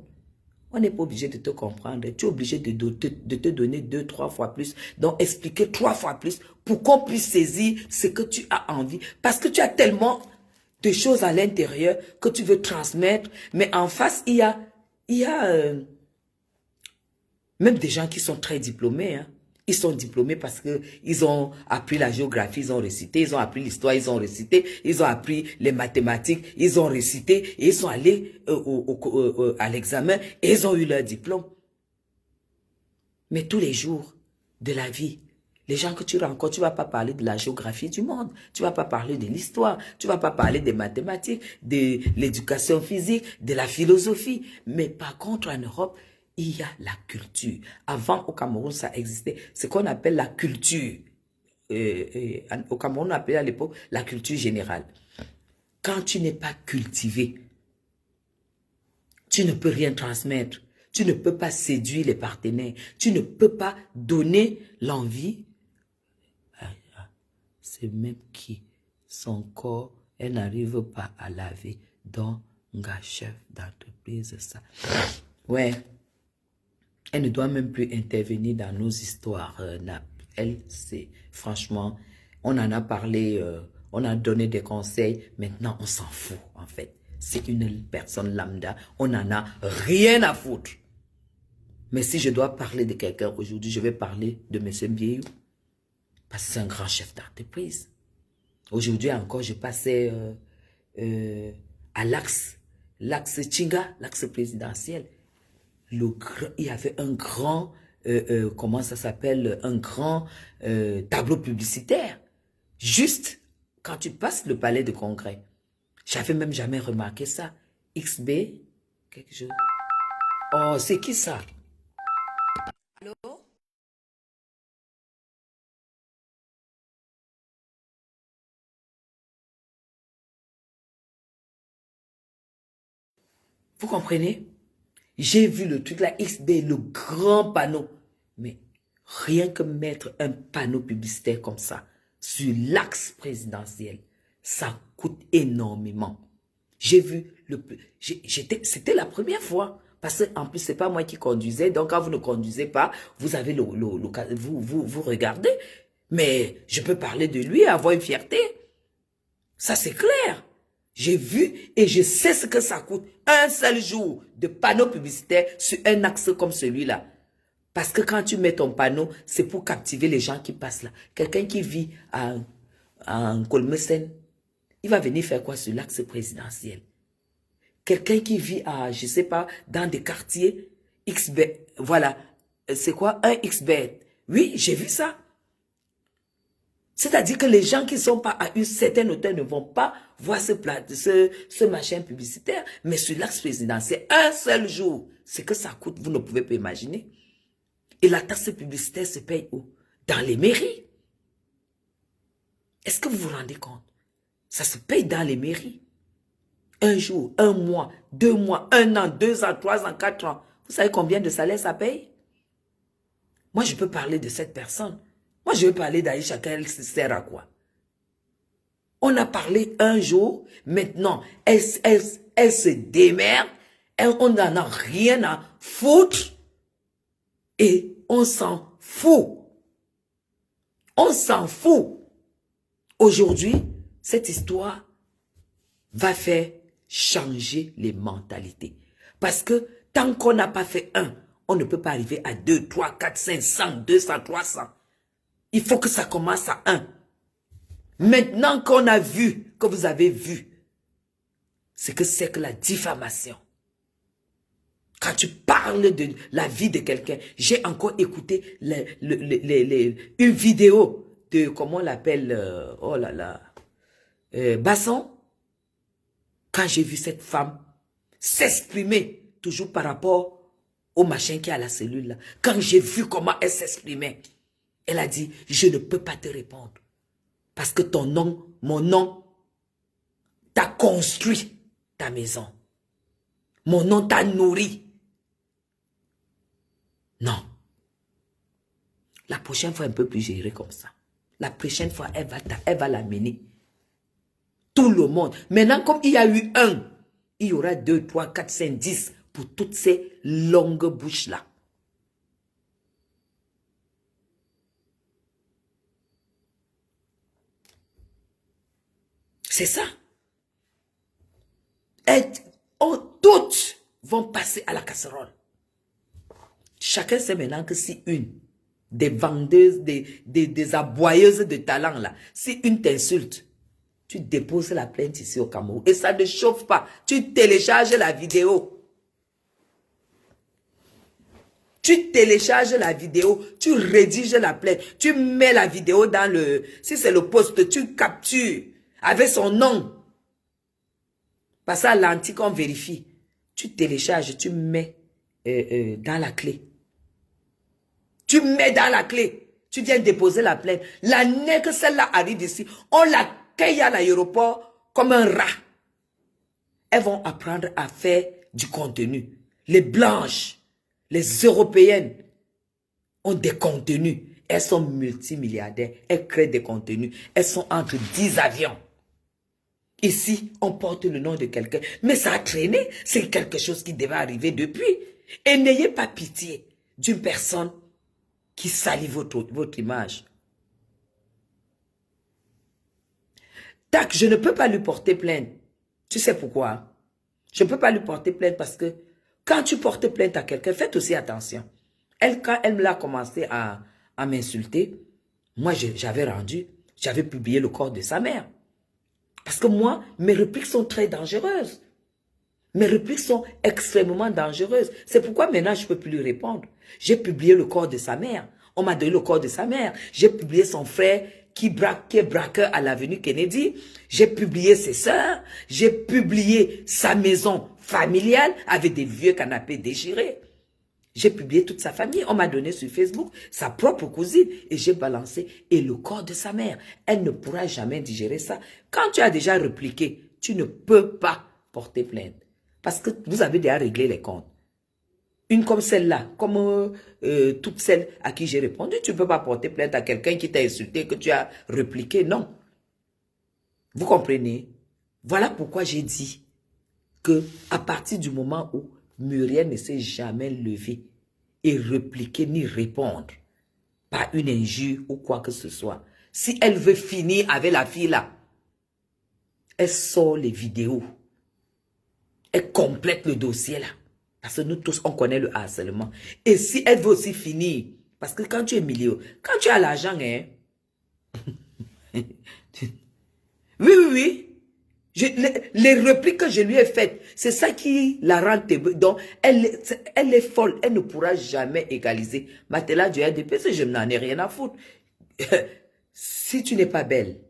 on n'est pas obligé de te comprendre. Tu es obligé de te donner 2-3 fois plus. Donc expliquer 3 fois plus pour qu'on puisse saisir ce que tu as envie. Parce que tu as tellement de choses à l'intérieur que tu veux transmettre. Mais en face, il y a même des gens qui sont très diplômés, hein. Ils sont diplômés parce qu'ils ont appris la géographie, ils ont récité, ils ont appris l'histoire, ils ont récité, ils ont appris les mathématiques, ils ont récité, et ils sont allés à l'examen et ils ont eu leur diplôme. Mais tous les jours de la vie, Les gens que tu rencontres, tu ne vas pas parler de la géographie du monde, tu ne vas pas parler de l'histoire, tu ne vas pas parler des mathématiques, de l'éducation physique, de la philosophie. Mais par contre, en Europe, il y a la culture. Avant, au Cameroun, ça existait. Ce qu'on appelle la culture. Au Cameroun, on appelait à l'époque la culture générale. Quand tu n'es pas cultivé, tu ne peux rien transmettre. Tu ne peux pas séduire les partenaires. Tu ne peux pas donner l'envie. C'est même qui, son corps, elle n'arrive pas à laver. Donc, un chef d'entreprise, ça. Ouais. Elle ne doit même plus intervenir dans nos histoires. Elle, c'est franchement, on en a parlé, on a donné des conseils. Maintenant, on s'en fout, en fait. C'est une personne lambda. On n'en a rien à foutre. Mais si je dois parler de quelqu'un aujourd'hui, je vais parler de M. Mbiéyou. Parce que c'est un grand chef d'entreprise. Aujourd'hui encore, je passais à l'axe Tchinga, l'axe présidentiel. Il y avait un grand, comment ça s'appelle, un grand tableau publicitaire. Juste quand tu passes le palais de congrès. J'avais même jamais remarqué ça. XB, quelque chose. Oh, c'est qui ça? Allô? Vous comprenez? J'ai vu le truc là, XB, le grand panneau. Mais rien que mettre un panneau publicitaire comme ça sur l'axe présidentiel, ça coûte énormément. J'ai vu, c'était la première fois. Parce qu'en plus, c'est pas moi qui conduisais. Donc, quand vous ne conduisez pas, vous avez vous regardez. Mais je peux parler de lui et avoir une fierté. Ça, c'est clair. J'ai vu et je sais ce que ça coûte. Un seul jour de panneau publicitaire sur un axe comme celui-là. Parce que quand tu mets ton panneau, c'est pour captiver les gens qui passent là. Quelqu'un qui vit à Kolmesen, il va venir faire quoi sur l'axe présidentiel? Quelqu'un qui vit à, je sais pas, dans des quartiers, XB, voilà, c'est quoi un XB? Oui, j'ai vu ça. C'est-à-dire que les gens qui ne sont pas à une certaine hauteur ne vont pas voir ce machin publicitaire, mais sur l'axe présidentiel, un seul jour, c'est que ça coûte, vous ne pouvez pas imaginer. Et la taxe publicitaire se paye où? Dans les mairies. Est-ce que vous vous rendez compte? Ça se paye dans les mairies. Un jour, un mois, 2 mois, 1 an, 2 ans, 3 ans, 4 ans. Vous savez combien de salaire ça paye? Moi, je peux parler de cette personne. Moi, je veux parler d'Aïcha, elle se sert à quoi? On a parlé un jour, maintenant, elle se démerde, on n'en a rien à foutre et on s'en fout. On s'en fout. Aujourd'hui, cette histoire va faire changer les mentalités. Parce que tant qu'on n'a pas fait un, on ne peut pas arriver à 2, 3, 4, 5, 100, 200, 300. Il faut que ça commence à 1. Maintenant qu'on a vu, que vous avez vu, c'est que la diffamation. Quand tu parles de la vie de quelqu'un, j'ai encore écouté une vidéo de, comment on l'appelle, oh là là, Basson. Quand j'ai vu cette femme s'exprimer, toujours par rapport au machin qui est à la cellule là, quand j'ai vu comment elle s'exprimait, elle a dit, je ne peux pas te répondre. Parce que ton nom, mon nom, t'a construit ta maison. Mon nom t'a nourri. Non. La prochaine fois, un peu plus gérer comme ça. La prochaine fois, elle va l'amener. Tout le monde. Maintenant, comme il y a eu un, il y aura 2, 3, 4, 5, 10 pour toutes ces longues bouches-là. C'est ça. Toutes vont passer à la casserole. Chacun sait maintenant que si une des vendeuses, des aboyeuses de talent là, si une t'insulte, tu déposes la plainte ici au Cameroun. Et ça ne chauffe pas. Tu télécharges la vidéo. Tu télécharges la vidéo, tu rédiges la plainte, tu mets la vidéo dans le... Si c'est le poste, tu captures avec son nom. Parce à l'antique, on vérifie. Tu télécharges, tu mets dans la clé. Tu mets dans la clé. Tu viens déposer la plainte. L'année que celle-là arrive ici, on l'accueille à l'aéroport comme un rat. Elles vont apprendre à faire du contenu. Les blanches, les européennes ont des contenus. Elles sont multimilliardaires. Elles créent des contenus. Elles sont entre 10 avions. Ici, on porte le nom de quelqu'un. Mais ça a traîné. C'est quelque chose qui devait arriver depuis. Et n'ayez pas pitié d'une personne qui salit votre image. Tac, je ne peux pas lui porter plainte. Tu sais pourquoi? Je ne peux pas lui porter plainte parce que quand tu portes plainte à quelqu'un, faites aussi attention. Quand elle me l'a commencé à m'insulter, moi j'avais publié le corps de sa mère. Parce que moi, mes répliques sont très dangereuses. Mes répliques sont extrêmement dangereuses. C'est pourquoi maintenant je ne peux plus lui répondre. J'ai publié le corps de sa mère. On m'a donné le corps de sa mère. J'ai publié son frère qui est braqueur à l'avenue Kennedy. J'ai publié ses sœurs. J'ai publié sa maison familiale avec des vieux canapés déchirés. J'ai publié toute sa famille. On m'a donné sur Facebook sa propre cousine et j'ai balancé et le corps de sa mère. Elle ne pourra jamais digérer ça. Quand tu as déjà répliqué, tu ne peux pas porter plainte parce que vous avez déjà réglé les comptes. Une comme celle-là, comme toutes celles à qui j'ai répondu, tu ne peux pas porter plainte à quelqu'un qui t'a insulté, que tu as répliqué, non. Vous comprenez? Voilà pourquoi j'ai dit que à partir du moment où Muriel ne s'est jamais levée et répliquer ni répondre par une injure ou quoi que ce soit, si elle veut finir avec la fille là, elle sort les vidéos, elle complète le dossier là. Parce que nous tous, on connaît le harcèlement. Et si elle veut aussi finir, parce que quand tu es milieu, quand tu as l'argent, hein, oui. Les répliques que je lui ai faites, c'est ça qui la rend terrible. Donc, elle est folle. Elle ne pourra jamais égaliser. Matela du RDPC, je n'en ai rien à foutre. Si tu n'es pas belle,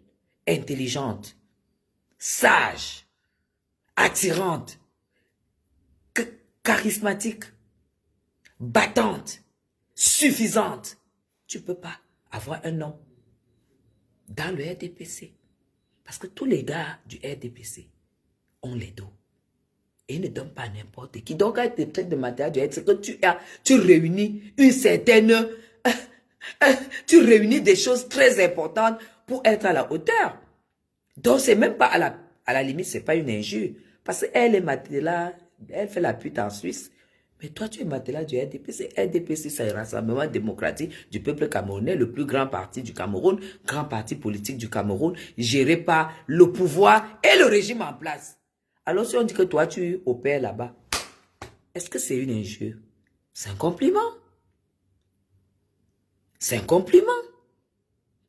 intelligente, sage, attirante, charismatique, battante, suffisante, tu ne peux pas avoir un nom dans le RDPC. Parce que tous les gars du RDPC ont les dos. Et ils ne donnent pas n'importe qui. Donc, quand tu traites de matériel du RDPC, c'est que tu réunis une certaine... tu réunis des choses très importantes pour être à la hauteur. Donc, c'est même pas à la limite, c'est pas une injure. Parce qu'elle est Matela, elle fait la pute en Suisse. Mais toi, tu es Matela du RDPC. RDPC, c'est le Rassemblement démocratique du peuple camerounais, le plus grand parti du Cameroun, grand parti politique du Cameroun, géré par le pouvoir et le régime en place. Alors, si on dit que toi, tu opères là-bas, est-ce que c'est une injure? C'est un compliment. C'est un compliment.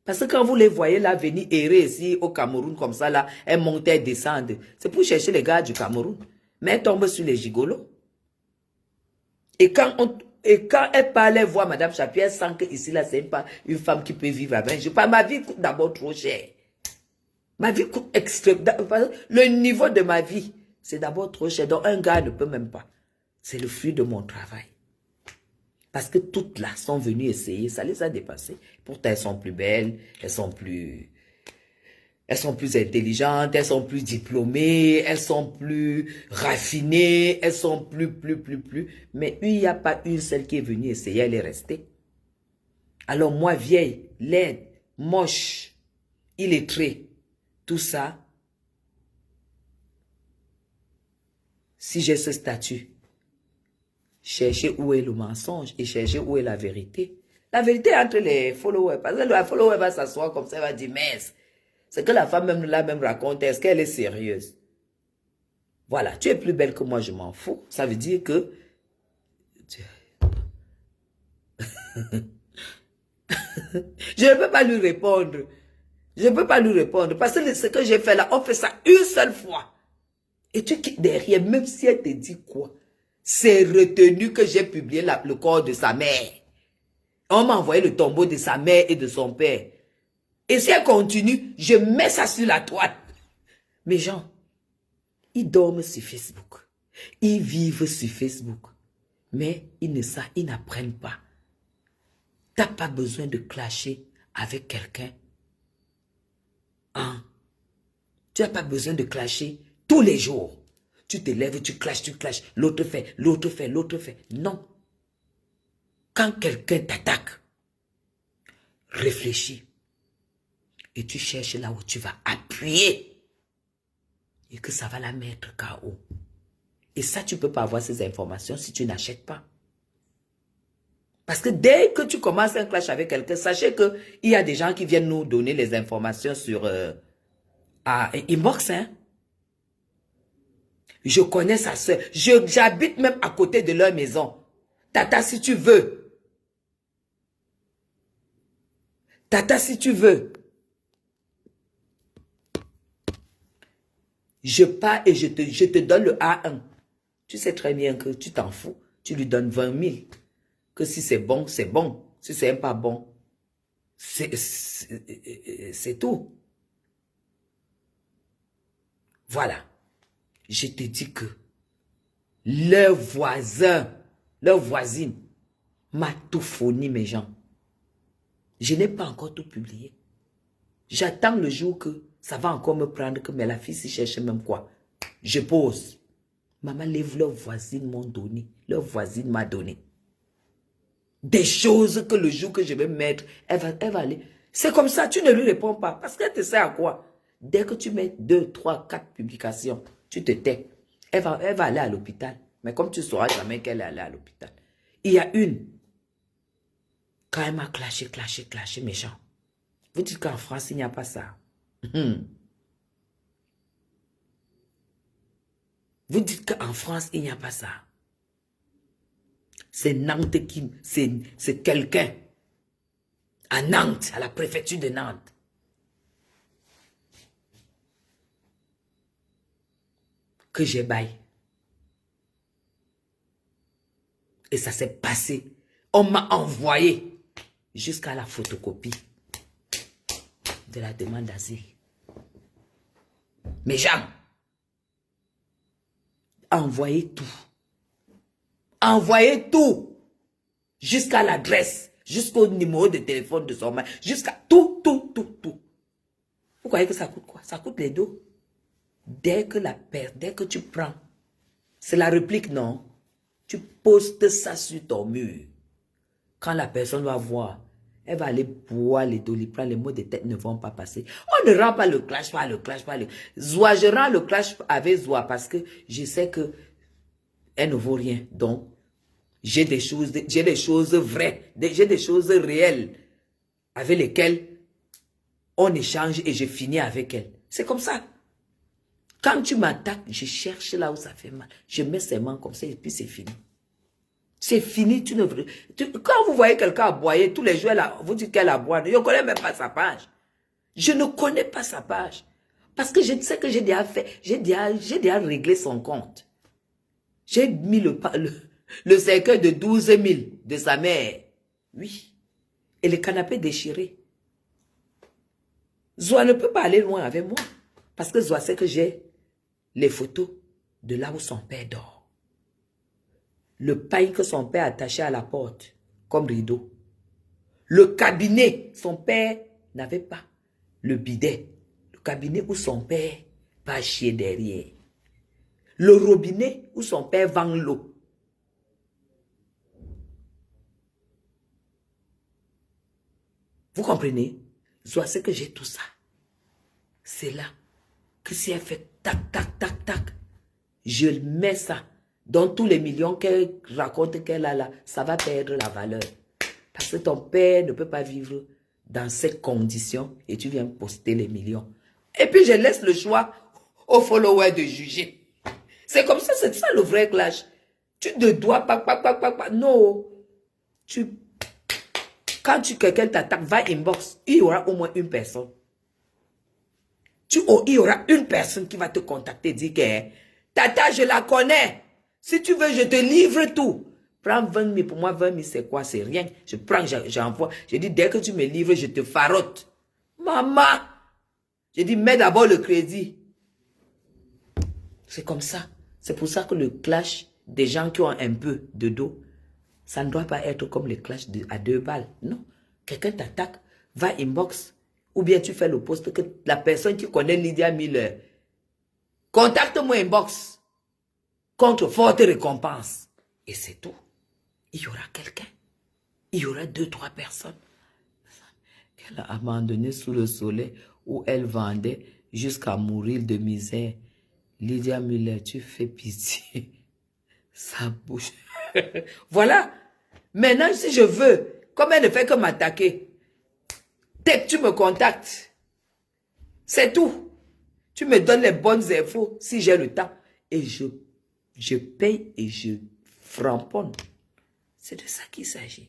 Parce que quand vous les voyez là venir errer ici au Cameroun comme ça, là, elles montent, elles descendent. C'est pour chercher les gars du Cameroun. Mais elles tombent sur les gigolos. Et quand elle parle, elle voit Madame Chapuis, elle sent que ici, là, c'est pas une femme qui peut vivre avec. Je parle, ma vie coûte d'abord trop cher. Ma vie coûte extrêmement. Le niveau de ma vie, c'est d'abord trop cher. Donc, un gars ne peut même pas. C'est le fruit de mon travail. Parce que toutes là sont venues essayer, ça les a dépassées. Pourtant, elles sont plus belles, elles sont plus intelligentes, elles sont plus diplômées, elles sont plus raffinées, elles sont plus. Mais il n'y a pas une seule qui est venue essayer, elle est restée. Alors moi, vieille, laide, moche, illettrée, tout ça, si j'ai ce statut, cherchez où est le mensonge et cherchez où est la vérité. La vérité entre les followers, parce que le follower va s'asseoir comme ça, il va dire, mais c'est que la femme même raconte, est-ce qu'elle est sérieuse? Voilà, tu es plus belle que moi, je m'en fous. Ça veut dire que... je ne peux pas lui répondre. Je ne peux pas lui répondre. Parce que ce que j'ai fait là, on fait ça une seule fois. Et tu quittes derrière, même si elle te dit quoi. C'est retenu que j'ai publié le corps de sa mère. On m'a envoyé le tombeau de sa mère et de son père. Et si elle continue, je mets ça sur la toile. Mes gens, ils dorment sur Facebook. Ils vivent sur Facebook. Mais ils ne savent, ils n'apprennent pas. Tu n'as pas besoin de clasher avec quelqu'un. Hein? Tu n'as pas besoin de clasher tous les jours. Tu te lèves, tu clashes, l'autre fait, l'autre fait, l'autre fait. Non. Quand quelqu'un t'attaque, réfléchis. Et tu cherches là où tu vas appuyer. Et que ça va la mettre KO. Et ça, tu ne peux pas avoir ces informations si tu n'achètes pas. Parce que dès que tu commences un clash avec quelqu'un, sachez qu'il y a des gens qui viennent nous donner les informations sur inbox. Hein? Je connais sa soeur. J'habite même à côté de leur maison. Tata, si tu veux. Tata, si tu veux. Je pars et je te donne le A1. Tu sais très bien que tu t'en fous. Tu lui donnes 20 000. Que si c'est bon, c'est bon. Si c'est pas bon, c'est tout. Voilà. Je te dis que leur voisin, leur voisine m'a tout fourni, mes gens. Je n'ai pas encore tout publié. J'attends le jour que ça va encore me prendre, que mais la fille s'y cherche même quoi. Je pose. Maman, leur voisine m'ont donné. Leur voisine m'a donné. Des choses que le jour que je vais mettre, elle va aller. C'est comme ça, tu ne lui réponds pas. Parce qu'elle te sert à quoi? Dès que tu mets 2, 3, 4 publications, tu te tais. Elle va aller à l'hôpital. Mais comme tu ne sauras jamais qu'elle est allée à l'hôpital. Il y a une. Quand elle m'a clashé, méchant. Vous dites qu'en France, il n'y a pas ça. Vous dites qu'en France, il n'y a pas ça. C'est Nantes qui... C'est quelqu'un. À Nantes, à la préfecture de Nantes. Que j'ai baillé. Et ça s'est passé. On m'a envoyé jusqu'à la photocopie de la demande d'asile. Mes gens, envoyez tout. Envoyez tout. Jusqu'à l'adresse, jusqu'au numéro de téléphone de son mari, jusqu'à tout. Vous croyez que ça coûte quoi? Ça coûte les dos. Dès que tu prends, c'est la réplique, non? Tu postes ça sur ton mur. Quand la personne va voir, elle va aller boire les doliprane, les mots de tête ne vont pas passer. On ne rend pas le clash, Zoua, je rends le clash avec Zoua parce que je sais que elle ne vaut rien. Donc, j'ai des choses vraies, j'ai des choses réelles avec lesquelles on échange et je finis avec elle. C'est comme ça. Quand tu m'attaques, je cherche là où ça fait mal. Je mets ses mains comme ça et puis c'est fini. C'est fini. Quand vous voyez quelqu'un aboyer, tous les jours, vous dites qu'elle aboie. Je ne connais même pas sa page. Je ne connais pas sa page. Parce que je sais que j'ai déjà fait, j'ai déjà réglé son compte. J'ai mis le cercueil de 12 000 de sa mère. Oui. Et le canapé déchiré. Zoua ne peut pas aller loin avec moi. Parce que Zoua sait que j'ai les photos de là où son père dort. Le paille que son père attachait à la porte, comme rideau. Le cabinet, son père n'avait pas le bidet. Le cabinet où son père va chier derrière. Le robinet où son père vend l'eau. Vous comprenez? Zoua sait que j'ai tout ça. C'est là que si elle fait tac, je mets ça dans tous les millions qu'elle raconte qu'elle a là, ça va perdre la valeur. Parce que ton père ne peut pas vivre dans ces conditions et tu viens poster les millions. Et puis je laisse le choix aux followers de juger. C'est comme ça, c'est ça le vrai clash. Tu ne dois pas, non. Quand quelqu'un t'attaque, va inbox, il y aura au moins une personne. Il y aura une personne qui va te contacter et dire que Tata, je la connais. Si tu veux, je te livre tout. Prends 20 000. Pour moi, 20 000, c'est quoi? C'est rien. Je prends, j'envoie. Je dis, dès que tu me livres, je te farotte. Maman! Je dis, mets d'abord le crédit. C'est comme ça. C'est pour ça que le clash des gens qui ont un peu de dos, ça ne doit pas être comme le clash à 2 balles. Non. Quelqu'un t'attaque, va inbox. Ou bien tu fais le post que la personne qui connaît Lydia Miller, contacte-moi inbox contre forte récompense. Et c'est tout. Il y aura quelqu'un. Il y aura 2-3 personnes qu'elle a abandonnées sous le soleil où elle vendait jusqu'à mourir de misère. Lydia Miller, tu fais pitié. Ça bouge. Voilà. Maintenant, si je veux, comme elle ne fait que m'attaquer, dès que tu me contactes, c'est tout. Tu me donnes les bonnes infos si j'ai le temps. Et je paye et je framponne. C'est de ça qu'il s'agit.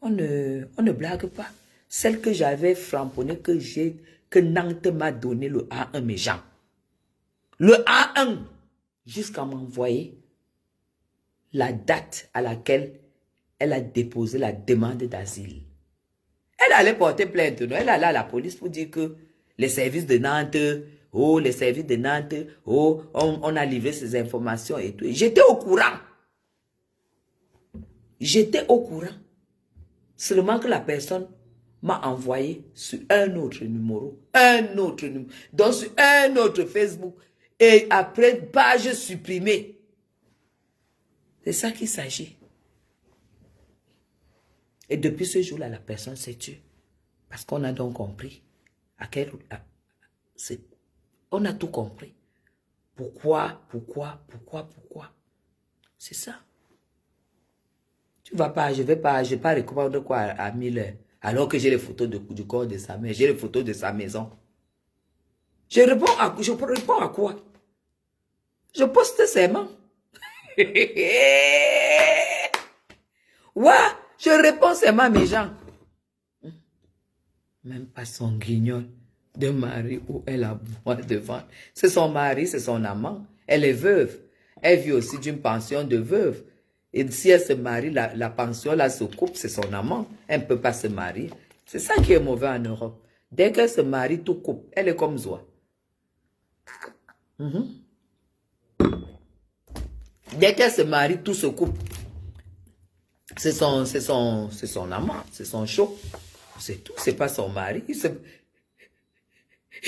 On ne blague pas. Celle que j'avais framponnée, que Nantes m'a donné le A1, mes gens. Le A1, jusqu'à m'envoyer la date à laquelle elle a déposé la demande d'asile. Elle allait porter plainte, non? Elle allait à la police pour dire que les services de Nantes, les services de Nantes, on a livré ces informations et tout. J'étais au courant. J'étais au courant. Seulement que la personne m'a envoyé sur un autre numéro. Donc sur un autre Facebook. Et après, page supprimée. C'est ça qu'il s'agit. Et depuis ce jour-là, la personne s'est tuée. Parce qu'on a donc compris. On a tout compris. Pourquoi? C'est ça. Tu vas pas, je vais pas répondre quoi à Miller. Alors que j'ai les photos du corps de sa mère. J'ai les photos de sa maison. Je réponds à quoi? Je poste seulement. Ouais, je réponds seulement à mes gens. Même pas son guignol de mari où elle a bois devant. C'est son mari, c'est son amant. Elle est veuve. Elle vit aussi d'une pension de veuve. Et si elle se marie, la pension là se coupe, c'est son amant. Elle ne peut pas se marier. C'est ça qui est mauvais en Europe. Dès qu'elle se marie, tout coupe. Elle est comme Zoa. Dès qu'elle se marie, tout se coupe. C'est son amant, c'est son show. C'est tout, c'est pas son mari. Il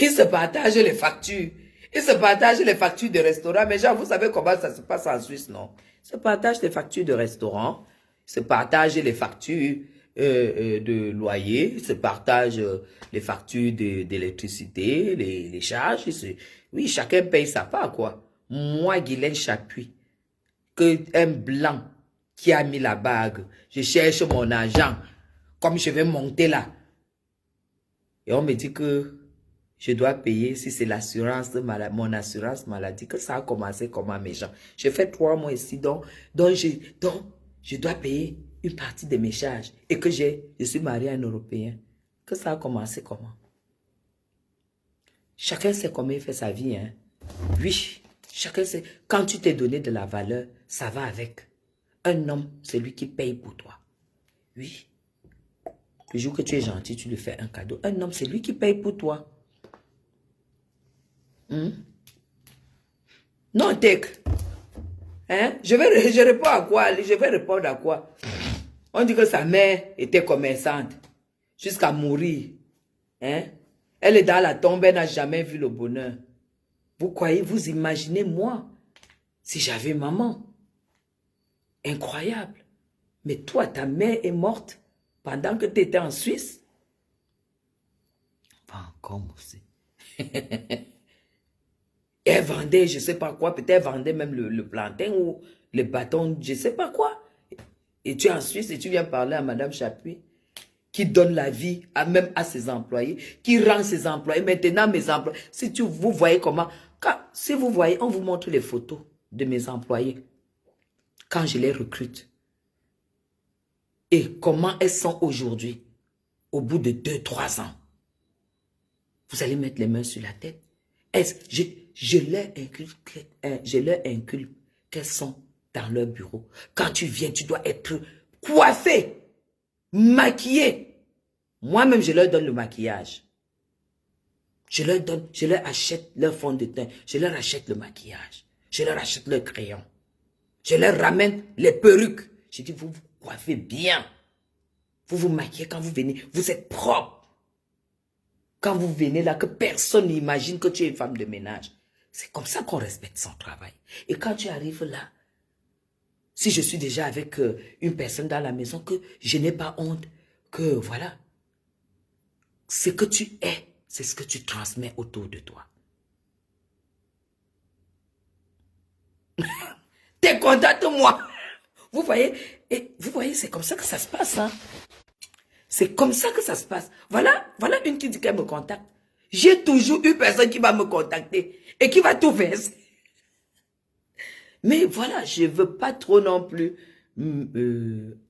se partage les factures. Il se partage les factures de restaurant. Mais genre, vous savez comment ça se passe en Suisse, non? Il se partage les factures de restaurant. Il se partage les factures de loyer. Il se partage les factures d'électricité, les charges. Oui, chacun paye sa part, quoi. Moi, Guylaine Chapuis, un blanc qui a mis la bague, je cherche mon argent, comme je vais monter là. Et on me dit que je dois payer, si c'est l'assurance de mon assurance maladie, que ça a commencé comment mes gens. J'ai fait 3 mois ici, donc je dois payer une partie de mes charges. Et que je suis marié à un Européen. Que ça a commencé comment? Chacun sait comment il fait sa vie, hein. Oui, chacun sait. Quand tu t'es donné de la valeur, ça va avec. Un homme, c'est lui qui paye pour toi. Oui. Le jour que tu es gentil, tu lui fais un cadeau. Un homme, c'est lui qui paye pour toi. Non, Tek. Hein? Je réponds à quoi? Je vais répondre à quoi? On dit que sa mère était commerçante jusqu'à mourir. Hein? Elle est dans la tombe, elle n'a jamais vu le bonheur. Vous croyez, vous imaginez moi, si j'avais maman. Incroyable. Mais toi, ta mère est morte pendant que tu étais en Suisse. Pas encore aussi. Elle vendait, je ne sais pas quoi, peut-être elle vendait même le plantain ou le bâton, je ne sais pas quoi. Et tu es en Suisse et tu viens parler à Madame Chapuis, qui donne la vie même à ses employés, qui rend ses employés. Maintenant, mes employés, si vous voyez comment, si vous voyez, on vous montre les photos de mes employés, quand je les recrute. Et comment elles sont aujourd'hui, au bout de 2-3 ans. Vous allez mettre les mains sur la tête. Je leur inculque qu'elles sont dans leur bureau. Quand tu viens, tu dois être coiffé, maquillé. Moi-même, je leur donne le maquillage. Je leur achète leur fond de teint, je leur achète le maquillage, je leur achète le crayon. Je leur ramène les perruques. Je dis, vous vous coiffez bien. Vous vous maquillez quand vous venez. Vous êtes propre. Quand vous venez là, que personne n'imagine que tu es une femme de ménage. C'est comme ça qu'on respecte son travail. Et quand tu arrives là, si je suis déjà avec une personne dans la maison, que je n'ai pas honte, que voilà, ce que tu es, c'est ce que tu transmets autour de toi. T'es content de moi. Vous voyez, c'est comme ça que ça se passe. Hein? C'est comme ça que ça se passe. Voilà une qui dit qu'elle me contacte. J'ai toujours une personne qui va me contacter et qui va tout faire. Mais voilà, je ne veux pas trop non plus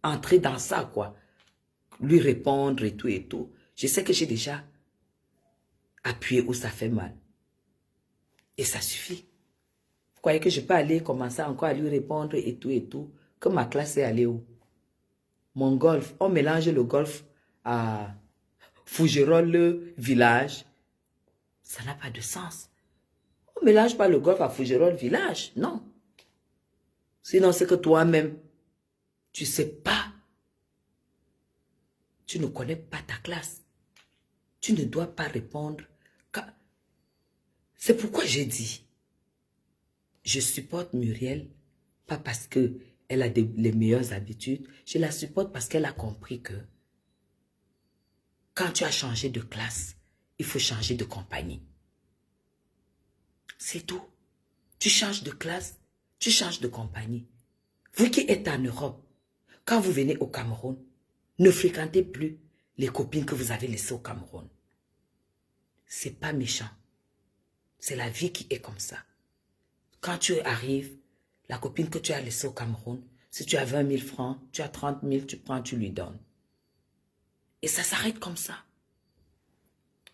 entrer dans ça, quoi. Lui répondre et tout et tout. Je sais que j'ai déjà appuyé où ça fait mal. Et ça suffit. Vous croyez que je peux aller commencer encore à lui répondre et tout, que ma classe est allée où? Mon golf, on mélange le golf à Fougerolles village. Ça n'a pas de sens. On ne mélange pas le golf à Fougerolles village, non. Sinon, c'est que toi-même, tu ne sais pas. Tu ne connais pas ta classe. Tu ne dois pas répondre. C'est pourquoi j'ai dit, je supporte Muriel, pas parce qu'elle a les meilleures habitudes. Je la supporte parce qu'elle a compris que quand tu as changé de classe, il faut changer de compagnie. C'est tout. Tu changes de classe, tu changes de compagnie. Vous qui êtes en Europe, quand vous venez au Cameroun, ne fréquentez plus les copines que vous avez laissées au Cameroun. C'est pas méchant. C'est la vie qui est comme ça. Quand tu arrives, la copine que tu as laissée au Cameroun, si tu as 20 000 francs, tu as 30 000, tu prends, tu lui donnes. Et ça s'arrête comme ça.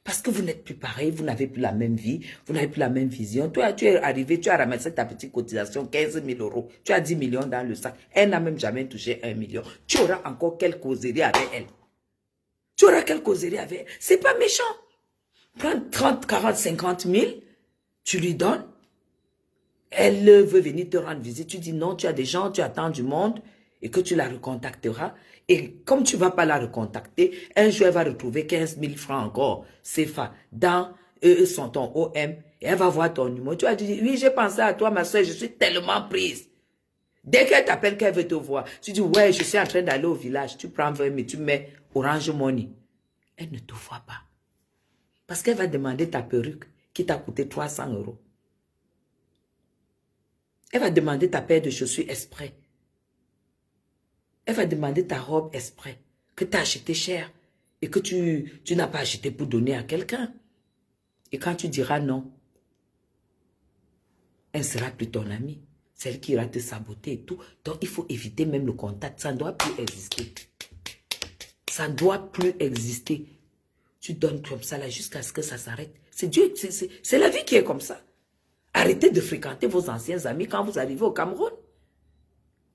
Parce que vous n'êtes plus pareil, vous n'avez plus la même vie, vous n'avez plus la même vision. Toi, tu es arrivé, tu as ramassé ta petite cotisation, 15 000 euros. Tu as 10 millions dans le sac. Elle n'a même jamais touché 1 million. Tu auras encore quelle causerie avec elle. Tu auras quelle causerie avec elle. C'est pas méchant. Prends 30, 40, 50 000, tu lui donnes. Elle veut venir te rendre visite. Tu dis non, tu as des gens, tu attends du monde et que tu la recontacteras. Et comme tu ne vas pas la recontacter, un jour, elle va retrouver 15 000 francs encore, CFA, dans ton OM. Et elle va voir ton numéro. Tu vas dire, oui, j'ai pensé à toi, ma soeur, je suis tellement prise. Dès qu'elle t'appelle, qu'elle veut te voir, tu dis, ouais, je suis en train d'aller au village. Tu prends 20 000, tu mets Orange Money. Elle ne te voit pas. Parce qu'elle va demander ta perruque qui t'a coûté 300 euros. Elle va demander ta paire de chaussures exprès. Elle va demander ta robe exprès, que tu as acheté cher et que tu n'as pas acheté pour donner à quelqu'un. Et quand tu diras non, elle ne sera plus ton amie. Celle qui ira te saboter et tout. Donc, il faut éviter même le contact. Ça ne doit plus exister. Ça ne doit plus exister. Tu donnes comme ça là jusqu'à ce que ça s'arrête. C'est Dieu, c'est la vie qui est comme ça. Arrêtez de fréquenter vos anciens amis quand vous arrivez au Cameroun.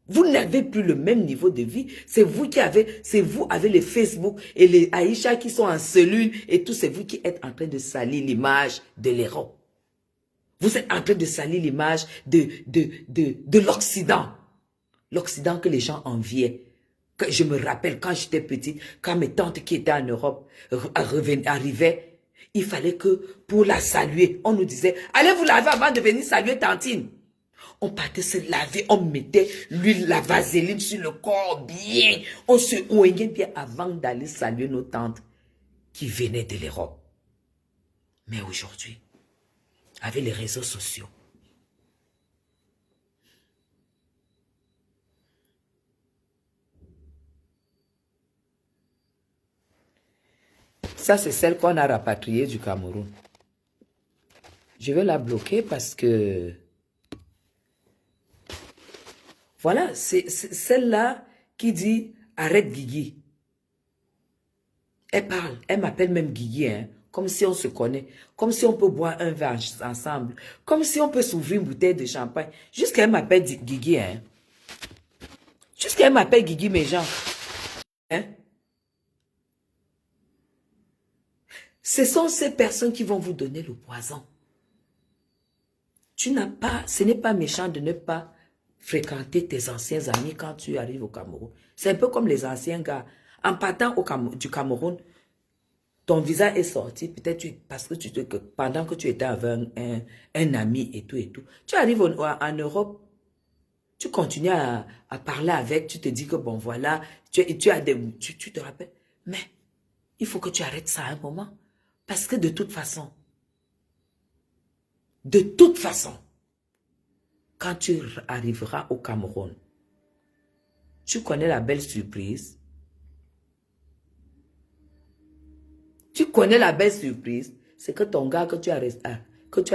Vous n'avez plus le même niveau de vie. C'est vous avec les Facebook et les Aïcha qui sont en cellule et tout. C'est vous qui êtes en train de salir l'image de l'Europe. Vous êtes en train de salir l'image de l'Occident. L'Occident que les gens enviaient. Que je me rappelle quand j'étais petite, quand mes tantes qui étaient en Europe arrivaient, il fallait que pour la saluer, on nous disait, allez vous laver avant de venir saluer tantine. On partait se laver, on mettait l'huile, la vaseline sur le corps bien. On se oignait bien avant d'aller saluer nos tantes qui venaient de l'Europe. Mais aujourd'hui, avec les réseaux sociaux, ça c'est celle qu'on a rapatriée du Cameroun. Je vais la bloquer parce que voilà, c'est celle-là qui dit « Arrête Guigui ». Elle parle, elle m'appelle même Guigui. Hein. comme si on se connaît, comme si on peut boire un verre ensemble, comme si on peut s'ouvrir une bouteille de champagne. Jusqu'à elle m'appelle Guigui, hein. Jusqu'à elle m'appelle Guigui, mes gens. Hein? Ce sont ces personnes qui vont vous donner le poison. Tu n'as pas, ce n'est pas méchant de ne pas fréquenter tes anciens amis quand tu arrives au Cameroun. C'est un peu comme les anciens gars. En partant du Cameroun, ton visa est sorti, peut-être parce que pendant que tu étais avec un ami et tout. Tu arrives en Europe, tu continues à parler avec, tu te dis que bon voilà, tu te rappelles. Mais il faut que tu arrêtes ça à un moment. Parce que de toute façon, quand tu arriveras au Cameroun, tu connais la belle surprise. Tu connais la belle surprise, c'est que ton gars que tu as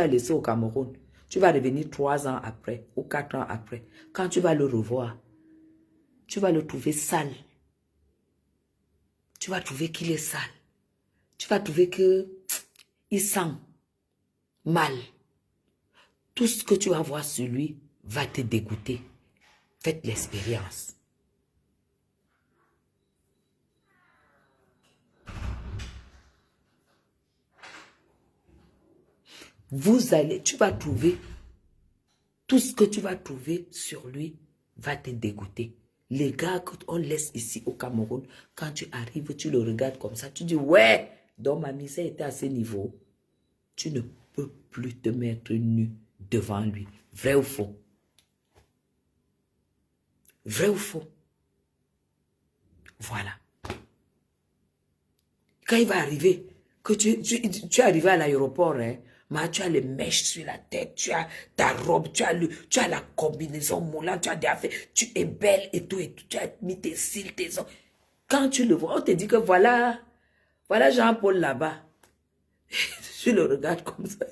laissé au Cameroun, tu vas revenir 3 ans après ou 4 ans après. Quand tu vas le revoir, tu vas le trouver sale. Tu vas trouver qu'il est sale. Tu vas trouver qu'il sent mal. Tout ce que tu vas voir sur lui va te dégoûter. Faites l'expérience. Tu vas trouver, tout ce que tu vas trouver sur lui va te dégoûter. Les gars qu'on laisse ici au Cameroun, quand tu arrives, tu le regardes comme ça, tu dis, ouais, donc ma misère était à ce niveau. Tu ne peux plus te mettre nu devant lui. Vrai ou faux? Vrai ou faux? Voilà. Quand il va arriver, que tu es arrivé à l'aéroport, hein, mais tu as les mèches sur la tête, tu as ta robe, tu as la combinaison moulante, tu as des affaires, tu es belle et tout, tu as mis tes cils, tes ongles. Quand tu le vois, on te dit que voilà Jean-Paul là-bas. Tu le regardes comme ça.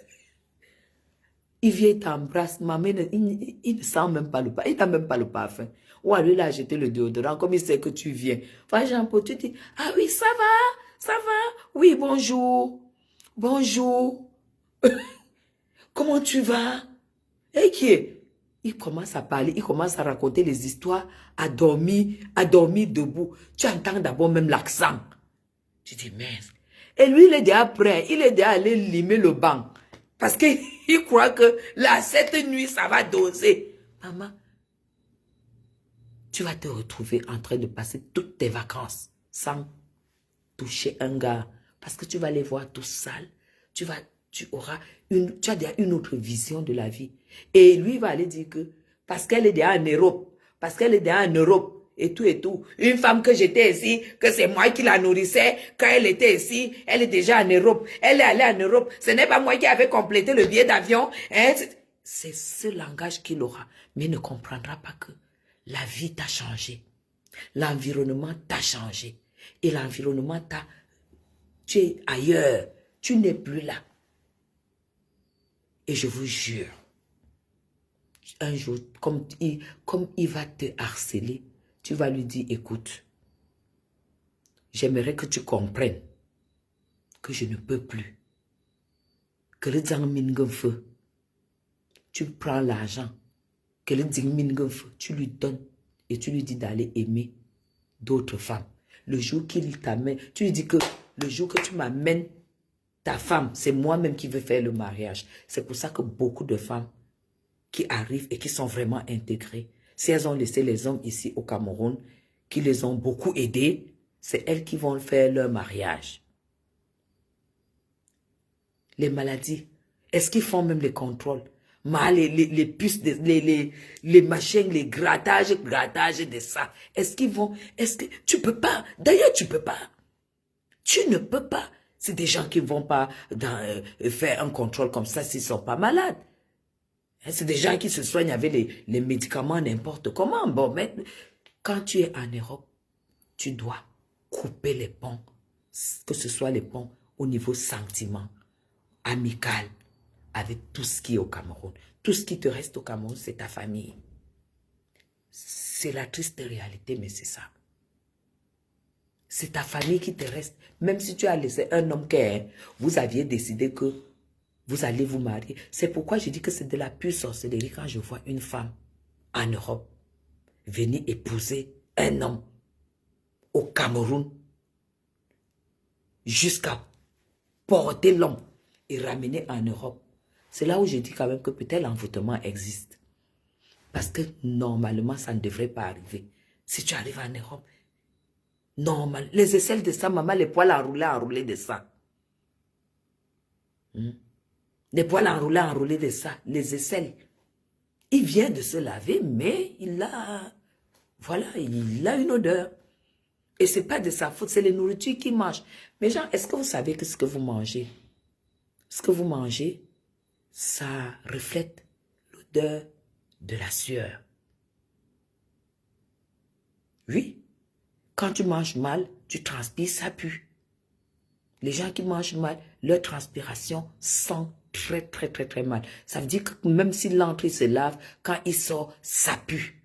Il vient t'embrasse, maman, il ne sent même pas le parfum, il n'a même pas le parfum. Ou à lui, il a jeté le déodorant, comme il sait que tu viens. Voilà Jean-Paul, tu dis, ah oui, ça va, oui, bonjour, comment tu vas? Et qui est? Il commence à parler, il commence à raconter les histoires, à dormir debout. Tu entends d'abord même l'accent. Tu dis, mince. Et lui, il est déjà prêt, il est déjà allé limer le banc. Parce qu'il croit que là, cette nuit, ça va doser. Maman, tu vas te retrouver en train de passer toutes tes vacances sans toucher un gars. Parce que tu vas les voir tous sales. Tu as déjà une autre vision de la vie. Et lui, il va aller dire que, parce qu'elle est déjà en Europe, et tout. Une femme que j'étais ici, que c'est moi qui la nourrissais, quand elle était ici, elle est déjà en Europe. Elle est allée en Europe. Ce n'est pas moi qui avais complété le billet d'avion. Hein? C'est ce langage qu'il aura. Mais il ne comprendra pas que la vie t'a changé. L'environnement t'a changé. Et l'environnement tu es ailleurs. Tu n'es plus là. Et je vous jure, un jour, comme il va te harceler, tu vas lui dire, écoute, j'aimerais que tu comprennes que je ne peux plus. Que le zang mingue feu, tu prends l'argent, que le zang mingue feu, tu lui donnes et tu lui dis d'aller aimer d'autres femmes. Le jour qu'il t'amène, tu lui dis que le jour que tu m'amènes ta femme, c'est moi-même qui veux faire le mariage. C'est pour ça que beaucoup de femmes qui arrivent et qui sont vraiment intégrées, si elles ont laissé les hommes ici au Cameroun, qui les ont beaucoup aidés, c'est elles qui vont faire leur mariage. Les maladies, est-ce qu'ils font même les contrôles? Les puces, les machins, les grattages de ça. Est-ce que tu peux pas? D'ailleurs, tu peux pas. Tu ne peux pas. C'est des gens qui ne vont pas faire un contrôle comme ça s'ils ne sont pas malades. C'est des gens qui se soignent avec les médicaments n'importe comment. Bon, mais quand tu es en Europe, tu dois couper les ponts, que ce soit les ponts au niveau sentiment, amical, avec tout ce qui est au Cameroun. Tout ce qui te reste au Cameroun, c'est ta famille. C'est la triste réalité, mais c'est ça. c'est ta famille qui te reste. Même si tu as laissé un homme que vous aviez décidé que vous allez vous marier. C'est pourquoi je dis que c'est de la pure sorcellerie quand je vois une femme en Europe venir épouser un homme au Cameroun jusqu'à porter l'homme et ramener en Europe. C'est là où je dis quand même que peut-être l'envoûtement existe. Parce que normalement, ça ne devrait pas arriver. Si tu arrives en Europe, normal, les aisselles de ça, maman, les poils enroulés de ça. Les poils enroulés de ça, les aisselles. Il vient de se laver, mais il a, voilà, il a une odeur. Et ce n'est pas de sa faute, c'est les nourritures qu'il mange. Mais genre, est-ce que vous savez que ce que vous mangez, ça reflète l'odeur de la sueur? Oui. Quand tu manges mal, tu transpires, ça pue. Les gens qui mangent mal, leur transpiration sent très mal. Ça veut dire que même s'il entre, il se lave, quand il sort, ça pue.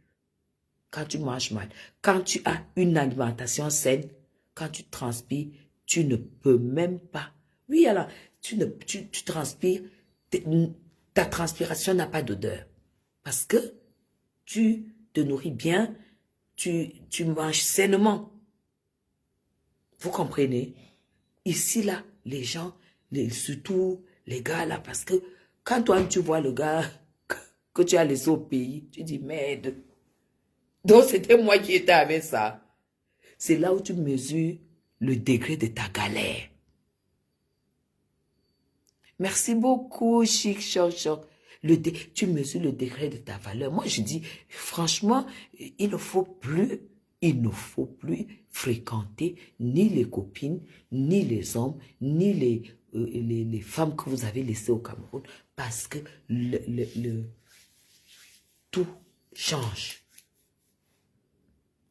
Quand tu manges mal. Quand tu as une alimentation saine, quand tu transpires, tu ne peux même pas. Oui, alors, tu transpires, ta transpiration n'a pas d'odeur. Parce que tu te nourris bien, tu manges sainement. Vous comprenez? Ici, là, les gens, surtout les gars, là, parce que quand toi, tu vois le gars que tu as laissé au pays, tu dis, merde. Donc, c'était moi qui étais avec ça. C'est là où tu mesures le degré de ta galère. Merci beaucoup, Chic Choc Choc. Tu mesures le degré de ta valeur. Moi, je dis, franchement, il ne faut plus fréquenter ni les copines, ni les hommes, ni les femmes que vous avez laissées au Cameroun, parce que tout change.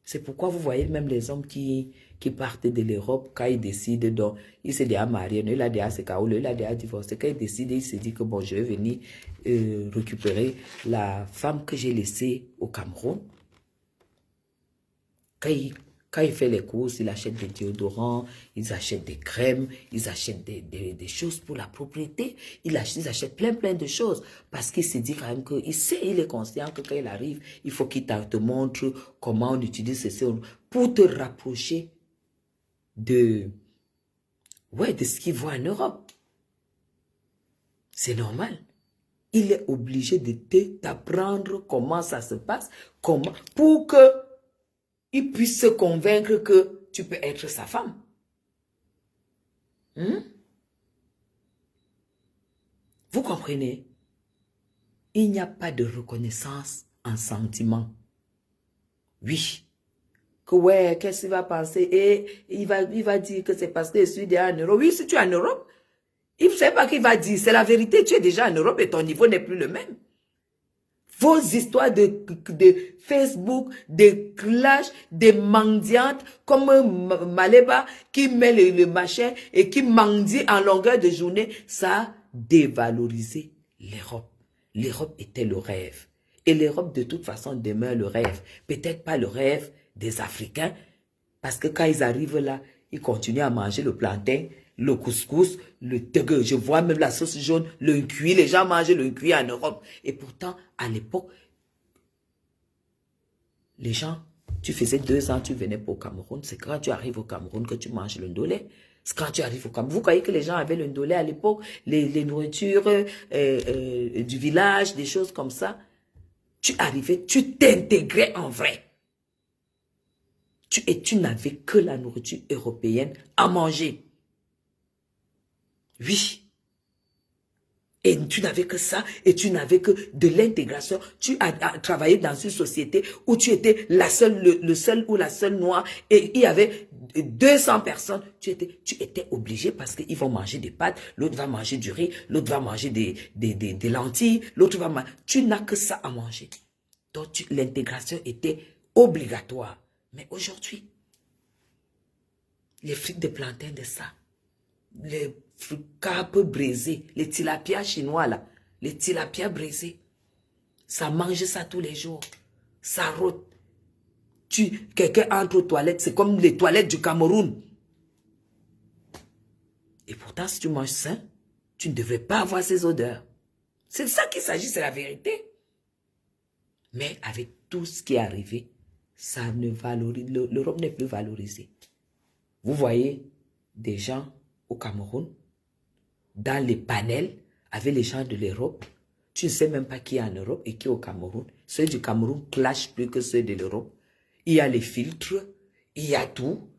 C'est pourquoi vous voyez même les hommes qui partent de l'Europe, quand ils décident, donc, ils se déjà mariés, il a déjà se caoulé, il a déjà divorcé. Quand ils décident, ils se disent que bon, je vais venir récupérer la femme que j'ai laissée au Cameroun. Quand il fait les courses, il achète des déodorants, ils achètent des crèmes, ils achètent des choses pour la propriété. Ils achètent plein de choses. Parce qu'il se dit quand même qu'il sait, il est conscient que quand il arrive, il faut qu'il te montre comment on utilise ceci pour te rapprocher de ce qu'il voit en Europe. C'est normal. Il est obligé de t'apprendre comment ça se passe, pour que il puisse se convaincre que tu peux être sa femme. Vous comprenez? Il n'y a pas de reconnaissance en sentiment. Oui. Que ouais, qu'est-ce qu'il va penser? Et il va dire que c'est parce que je suis déjà en Europe. Oui, si tu es en Europe, il ne sait pas qu'il va dire. C'est la vérité, tu es déjà en Europe et ton niveau n'est plus le même. Vos histoires de Facebook, de clash, des mendiantes, comme Maleba qui met le machin et qui mendie en longueur de journée, ça a dévalorisé l'Europe. L'Europe était le rêve. Et l'Europe, de toute façon, demeure le rêve. Peut-être pas le rêve des Africains, parce que quand ils arrivent là, ils continuent à manger le plantain, le couscous, le tegue. Je vois même la sauce jaune, le cuit. Les gens mangent le cuit en Europe. Et pourtant, à l'époque, les gens, tu faisais 2 ans, tu venais pour le Cameroun. C'est quand tu arrives au Cameroun que tu manges le ndolé. C'est quand tu arrives au Cameroun. Vous croyez que les gens avaient le ndolé à l'époque, les nourritures du village, des choses comme ça. Tu arrivais, tu t'intégrais en vrai. Et tu n'avais que la nourriture européenne à manger. Oui. Et tu n'avais que ça, et tu n'avais que de l'intégration. Tu as travaillé dans une société où tu étais le seul ou la seule noire, et il y avait 200 personnes. Tu étais obligé parce qu'ils vont manger des pâtes, l'autre va manger du riz, l'autre va manger des lentilles, l'autre va manger. Tu n'as que ça à manger. Donc l'intégration était obligatoire. Mais aujourd'hui, les frites de plantain de ça, les carpes brisés, les tilapias chinois là, les tilapias brisés, ça mange ça tous les jours, ça rôte. quelqu'un entre aux toilettes, c'est comme les toilettes du Cameroun. Et pourtant, si tu manges sain, tu ne devrais pas avoir ces odeurs. C'est de ça qu'il s'agit, c'est la vérité. Mais avec tout ce qui est arrivé, ça ne valorise, l'Europe n'est plus valorisée. Vous voyez des gens au Cameroun, dans les panels, avec les gens de l'Europe. Tu ne sais même pas qui est en Europe et qui est au Cameroun. Ceux du Cameroun clashent plus que ceux de l'Europe. Il y a les filtres, il y a tout.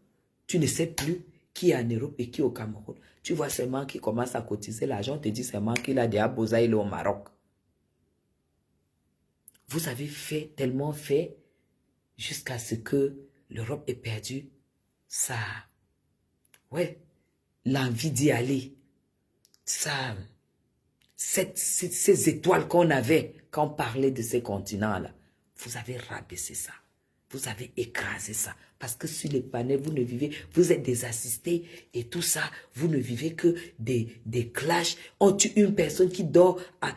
Tu ne sais plus qui est en Europe et qui est au Cameroun. Tu vois seulement qui commence à cotiser l'argent, on te dit seulement qu'il a des abosa, il est au Maroc. Vous avez fait, tellement fait, jusqu'à ce que l'Europe ait perdu sa, l'envie d'y aller. Ces étoiles qu'on avait quand on parlait de ces continents-là. Vous avez rabaissé ça. Vous avez écrasé ça. Parce que sur les panels, vous ne vivez, vous êtes des assistés et tout ça, vous ne vivez que des clashs. On tue une personne qui dort à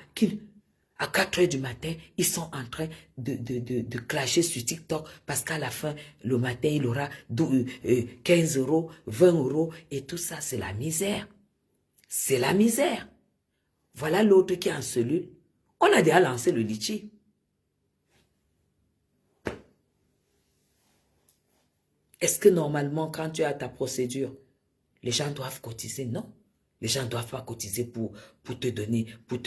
4 heures du matin, ils sont en train de clasher sur TikTok parce qu'à la fin, le matin, il aura 15 euros, 20 euros et tout ça, c'est la misère. C'est la misère. Voilà l'autre qui est en cellule. On a déjà lancé le litchi. Est-ce que normalement, quand tu as ta procédure, les gens doivent cotiser? Non. Les gens ne doivent pas cotiser pour te donner, pour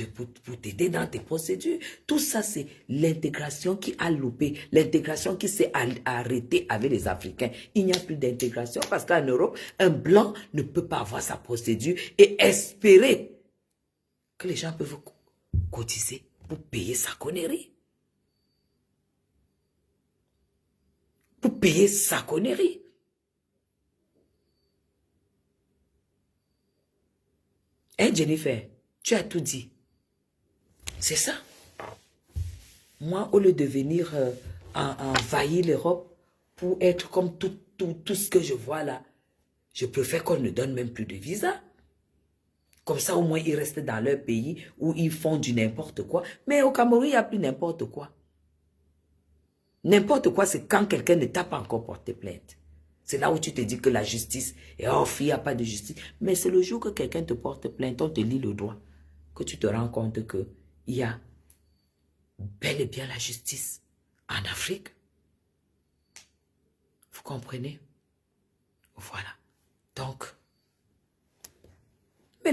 t'aider dans tes procédures. Tout ça, c'est l'intégration qui a loupé, l'intégration qui s'est arrêtée avec les Africains. Il n'y a plus d'intégration parce qu'en Europe, un blanc ne peut pas avoir sa procédure et espérer que les gens peuvent cotiser pour payer sa connerie. Pour payer sa connerie. Hein, Jennifer, tu as tout dit. C'est ça. Moi, au lieu de venir envahir l'Europe pour être comme tout ce que je vois là, je préfère qu'on ne donne même plus de visa. Comme ça, au moins, ils restent dans leur pays où ils font du n'importe quoi. Mais au Cameroun, il n'y a plus n'importe quoi. N'importe quoi, c'est quand quelqu'un ne t'a pas encore porté plainte. C'est là où tu te dis que la justice est off, il n'y a pas de justice. Mais c'est le jour que quelqu'un te porte plainte, on te lit le droit, que tu te rends compte qu'il y a bel et bien la justice en Afrique. Vous comprenez? Voilà. Donc, mais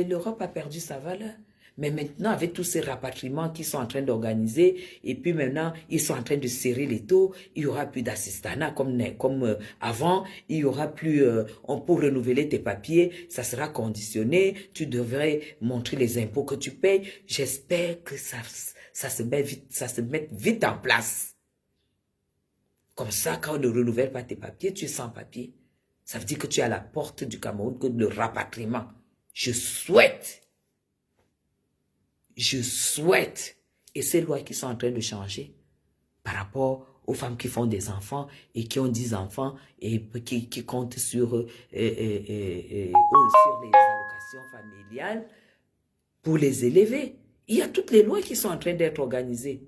l'Europe a perdu sa valeur. Mais maintenant, avec tous ces rapatriements qu'ils sont en train d'organiser, et puis maintenant, ils sont en train de serrer les taux, il n'y aura plus d'assistanat comme avant, il n'y aura plus, pour renouveler tes papiers, ça sera conditionné, tu devrais montrer les impôts que tu payes. J'espère que ça se mette vite en place. Comme ça, quand on ne renouvelle pas tes papiers, tu es sans papier. Ça veut dire que tu es à la porte du Cameroun que le rapatriement. Je souhaite, et ces lois qui sont en train de changer par rapport aux femmes qui font des enfants et qui ont 10 enfants et qui comptent sur les allocations familiales pour les élever. Il y a toutes les lois qui sont en train d'être organisées.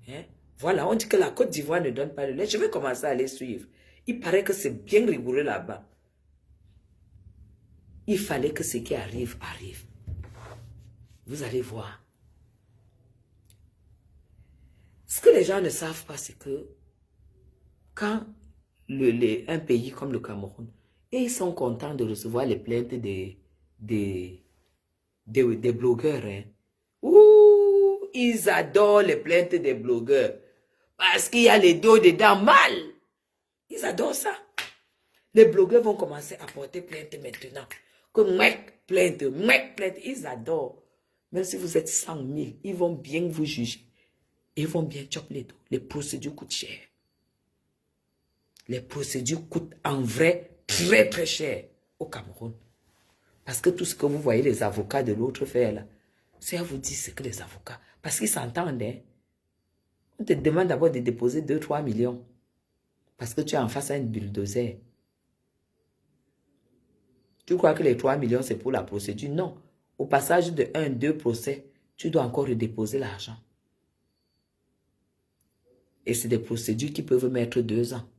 Hein? Voilà, on dit que la Côte d'Ivoire ne donne pas le lait. Je vais commencer à les suivre. Il paraît que c'est bien rigoureux là-bas. Il fallait que ce qui arrive, arrive. Vous allez voir. Ce que les gens ne savent pas, c'est que quand un pays comme le Cameroun, et ils sont contents de recevoir les plaintes des blogueurs. Hein. Ouh, ils adorent les plaintes des blogueurs. Parce qu'il y a les dos dedans mal. Ils adorent ça. Les blogueurs vont commencer à porter plainte maintenant. Que mec, plainte, ils adorent. Même si vous êtes 100 000, ils vont bien vous juger. Ils vont bien chopper les dos. Les procédures coûtent cher. Les procédures coûtent en vrai très très cher au Cameroun. Parce que tout ce que vous voyez les avocats de l'autre faire là, c'est à vous dire ce que les avocats, parce qu'ils s'entendent. Hein? On te demande d'abord de déposer 2-3 millions. Parce que tu es en face à une bulldozer. Tu crois que les 3 millions, c'est pour la procédure? Non. Au passage de 1-2 procès, tu dois encore redéposer l'argent. Et c'est des procédures qui peuvent mettre 2 ans.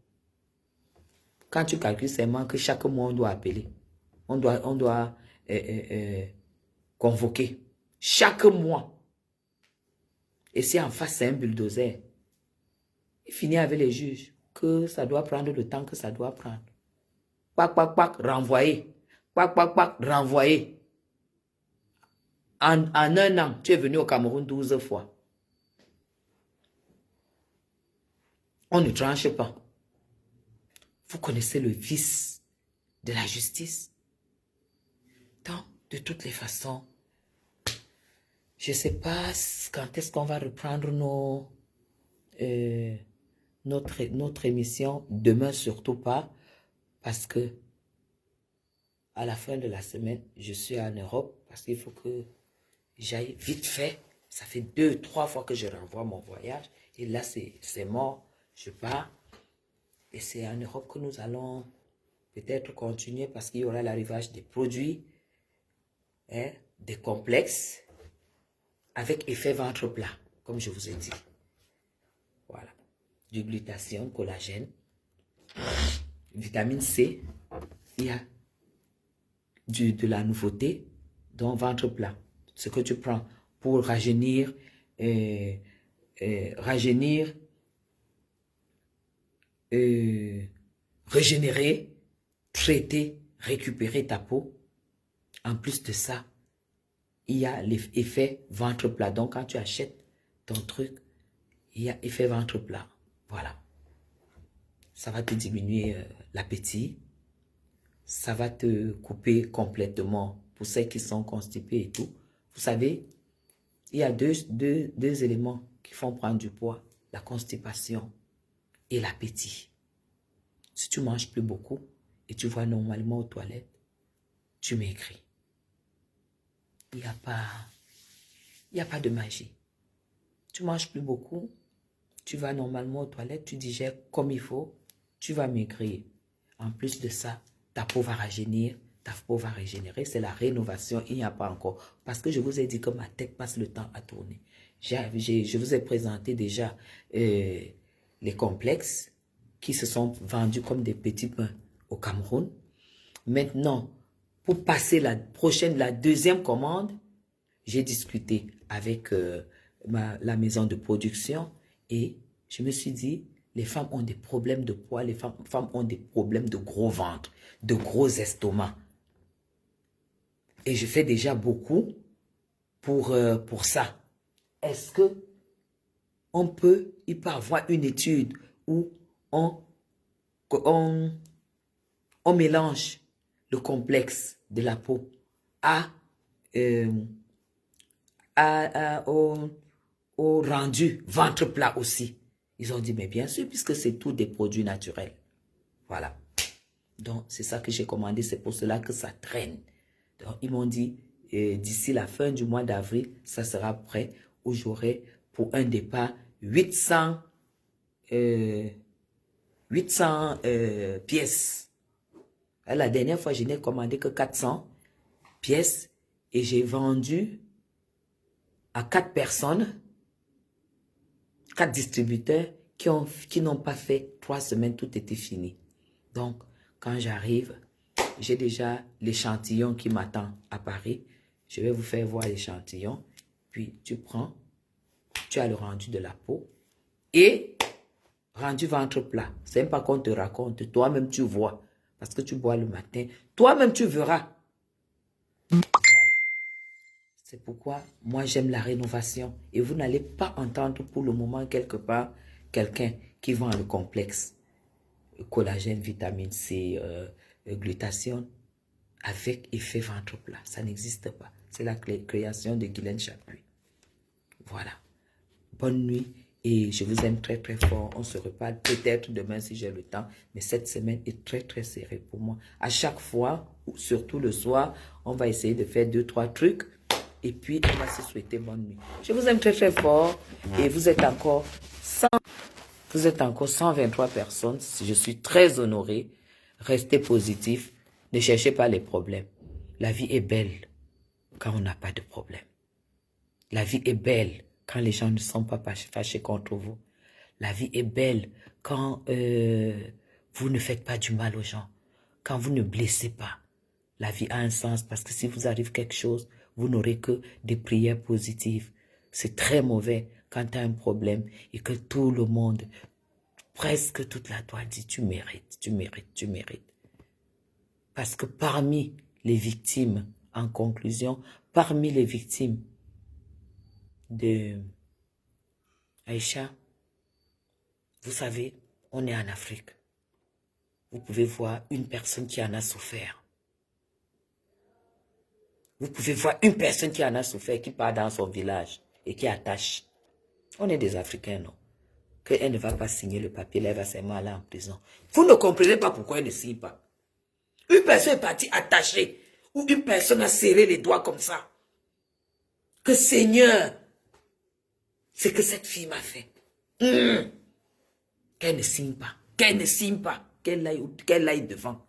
Quand tu calcules seulement que chaque mois, on doit appeler. On doit convoquer. Chaque mois. Et si en face, c'est un bulldozer, il finit avec les juges que ça doit prendre le temps que ça doit prendre. Pac, pac, pac, renvoyer. Pac, pac, pac, renvoyer. En 1 an, tu es venu au Cameroun 12 fois. On ne tranche pas. Vous connaissez le vice de la justice. Donc, de toutes les façons, je ne sais pas quand est-ce qu'on va reprendre notre émission. Demain, surtout pas, parce que à la fin de la semaine, je suis en Europe, parce qu'il faut que j'aille vite fait. Ça fait 2-3 fois que je renvoie mon voyage. Et là, c'est mort. Je pars. Et c'est en Europe que nous allons peut-être continuer parce qu'il y aura l'arrivage des produits, hein, des complexes avec effet ventre plat, comme je vous ai dit. Voilà. Du glutathione, collagène, vitamine C, il y a de la nouveauté dans ventre plat. Ce que tu prends pour rajeunir, régénérer, traiter, récupérer ta peau. En plus de ça, il y a l'effet ventre plat. Donc, quand tu achètes ton truc, il y a effet ventre plat. Voilà. Ça va te diminuer l'appétit. Ça va te couper complètement pour ceux qui sont constipés et tout. Vous savez, il y a deux éléments qui font prendre du poids. La constipation et l'appétit. Si tu manges plus beaucoup et tu vas normalement aux toilettes, tu maigris. Il n'y a pas de magie. Tu manges plus beaucoup, tu vas normalement aux toilettes, tu digères comme il faut, tu vas maigrir. En plus de ça, ta peau va rajeunir, ta peau va régénérer. C'est la rénovation, il n'y a pas encore. Parce que je vous ai dit que ma tête passe le temps à tourner. Je vous ai présenté déjà les complexes qui se sont vendus comme des petits pains au Cameroun. Maintenant, pour passer la deuxième commande, j'ai discuté avec la maison de production et je me suis dit, les femmes ont des problèmes de poids, les femmes ont des problèmes de gros ventre, de gros estomac. Et je fais déjà beaucoup pour ça. Est-ce que il peut avoir une étude où on mélange le complexe de la peau au rendu ventre plat aussi. Ils ont dit, mais bien sûr, puisque c'est tout des produits naturels. Voilà. Donc, c'est ça que j'ai commandé. C'est pour cela que ça traîne. Donc, ils m'ont dit, d'ici la fin du mois d'avril, ça sera prêt, où j'aurai pour un départ 800 pièces. La dernière fois, je n'ai commandé que 400 pièces et j'ai vendu à 4 personnes, 4 distributeurs qui n'ont pas fait 3 semaines, tout était fini. Donc, quand j'arrive, j'ai déjà l'échantillon qui m'attend à Paris. Je vais vous faire voir l'échantillon. Puis, tu prends, tu as le rendu de la peau et rendu ventre plat. C'est même pas qu'on te raconte. Toi-même, tu vois. Parce que tu bois le matin. Toi-même, tu verras. Voilà. C'est pourquoi moi, j'aime la rénovation. Et vous n'allez pas entendre pour le moment, quelque part, quelqu'un qui vend le complexe. Collagène, vitamine C, glutathione, avec effet ventre plat. Ça n'existe pas. C'est la création de Guylaine Chapuis. Voilà. Bonne nuit. Et je vous aime très très fort. On se reparle peut-être demain si j'ai le temps. Mais cette semaine est très très serrée pour moi. À chaque fois, surtout le soir, on va essayer de faire 2-3 trucs. Et puis, on va se souhaiter bonne nuit. Je vous aime très très fort. Et vous êtes encore 123 personnes. Je suis très honoré. Restez positif. Ne cherchez pas les problèmes. La vie est belle quand on n'a pas de problème. La vie est belle quand les gens ne sont pas fâchés contre vous. La vie est belle quand vous ne faites pas du mal aux gens. Quand vous ne blessez pas. La vie a un sens parce que si vous arrive quelque chose, vous n'aurez que des prières positives. C'est très mauvais quand tu as un problème et que tout le monde, presque toute la toile dit tu mérites, tu mérites, tu mérites. Parce que parmi les victimes, en conclusion, parmi les victimes de Aïcha, vous savez, on est en Afrique. Vous pouvez voir une personne qui en a souffert. Vous pouvez voir une personne qui en a souffert, qui part dans son village et qui attache. On est des Africains, non? Qu'elle ne va pas signer le papier, là, elle va seulement aller en prison. Vous ne comprenez pas pourquoi elle ne signe pas. Une personne est partie attachée, ou une personne a serré les doigts comme ça. Que Seigneur, c'est que cette fille m'a fait. Qu'elle ne signe pas, qu'elle ne signe pas, qu'elle aille devant.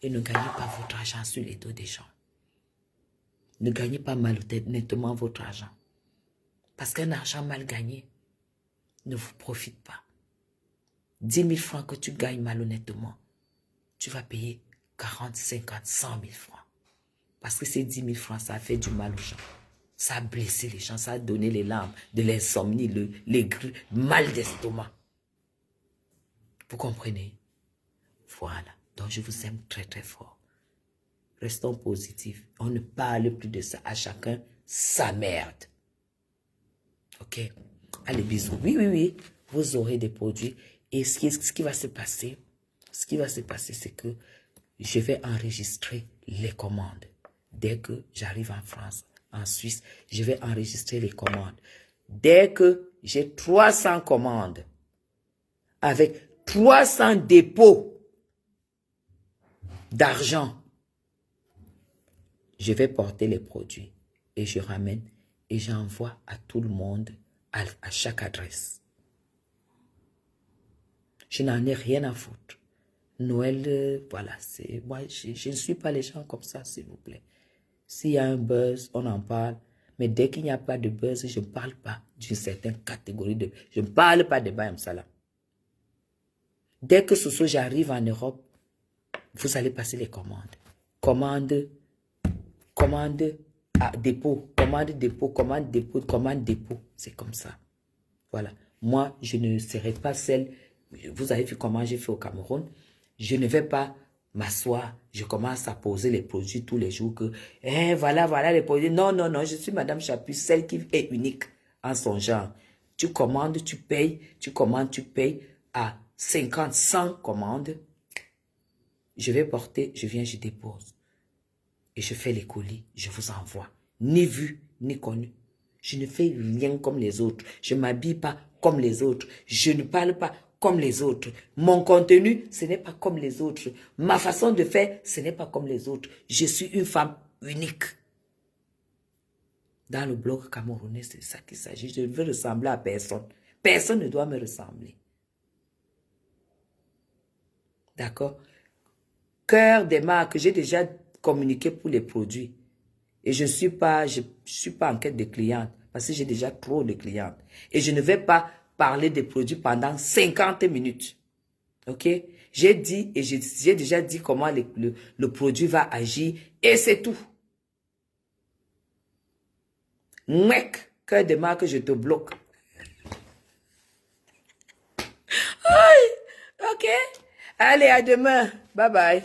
Et ne gagnez pas votre argent sur les dos des gens. Ne gagnez pas malhonnêtement votre argent. Parce qu'un argent mal gagné ne vous profite pas. 10 000 francs que tu gagnes malhonnêtement, tu vas payer 40, 50, 100 000 francs. Parce que ces 10 000 francs, ça a fait du mal aux gens. Ça a blessé les gens, ça a donné les larmes, de l'insomnie, le mal d'estomac. Vous comprenez? Voilà. Donc je vous aime très très fort. Restons positifs. On ne parle plus de ça. À chacun sa merde. Ok? Allez, bisous. Oui, oui, oui. Vous aurez des produits. Et ce qui va se passer, c'est que je vais enregistrer les commandes. Dès que j'arrive en France, en Suisse, je vais enregistrer les commandes. Dès que j'ai 300 commandes, avec 300 dépôts d'argent, je vais porter les produits et je ramène et j'envoie à tout le monde, à chaque adresse. Je n'en ai rien à foutre. Noël, voilà, c'est moi, je ne suis pas les gens comme ça, s'il vous plaît. S'il y a un buzz, on en parle. Mais dès qu'il n'y a pas de buzz, je ne parle pas d'une certaine catégorie de... Je ne parle pas de Bayam Salam. Dès que ce soir, j'arrive en Europe, vous allez passer les commandes. Commande à dépôt, commande dépôt, commande dépôt, commande dépôt. C'est comme ça. Voilà. Moi, je ne serai pas celle... Vous avez vu comment j'ai fait au Cameroun. Je ne vais pas m'asseoir. Je commence à poser les produits tous les jours. Voilà les produits. Non, non, non. Je suis Madame Chapuis, celle qui est unique en son genre. Tu commandes, tu payes. Tu commandes, tu payes. À 50, 100 commandes. Je vais porter, je viens, je dépose. Et je fais les colis. Je vous envoie. Ni vu, ni connu. Je ne fais rien comme les autres. Je ne m'habille pas comme les autres. Je ne parle pas comme les autres. Mon contenu, ce n'est pas comme les autres. Ma façon de faire, ce n'est pas comme les autres. Je suis une femme unique. Dans le blog camerounais, c'est ça qu'il s'agit. Je ne veux ressembler à personne. Personne ne doit me ressembler. D'accord? Cœur des marques, j'ai déjà communiqué pour les produits. Et je ne suis pas en quête de clientes. Parce que j'ai déjà trop de clientes. Et je ne vais pas parler des produits pendant 50 minutes. Ok? J'ai dit et j'ai déjà dit comment le produit va agir. Et c'est tout. Mec, cœur de marque, je te bloque. Ok? Allez, à demain. Bye bye.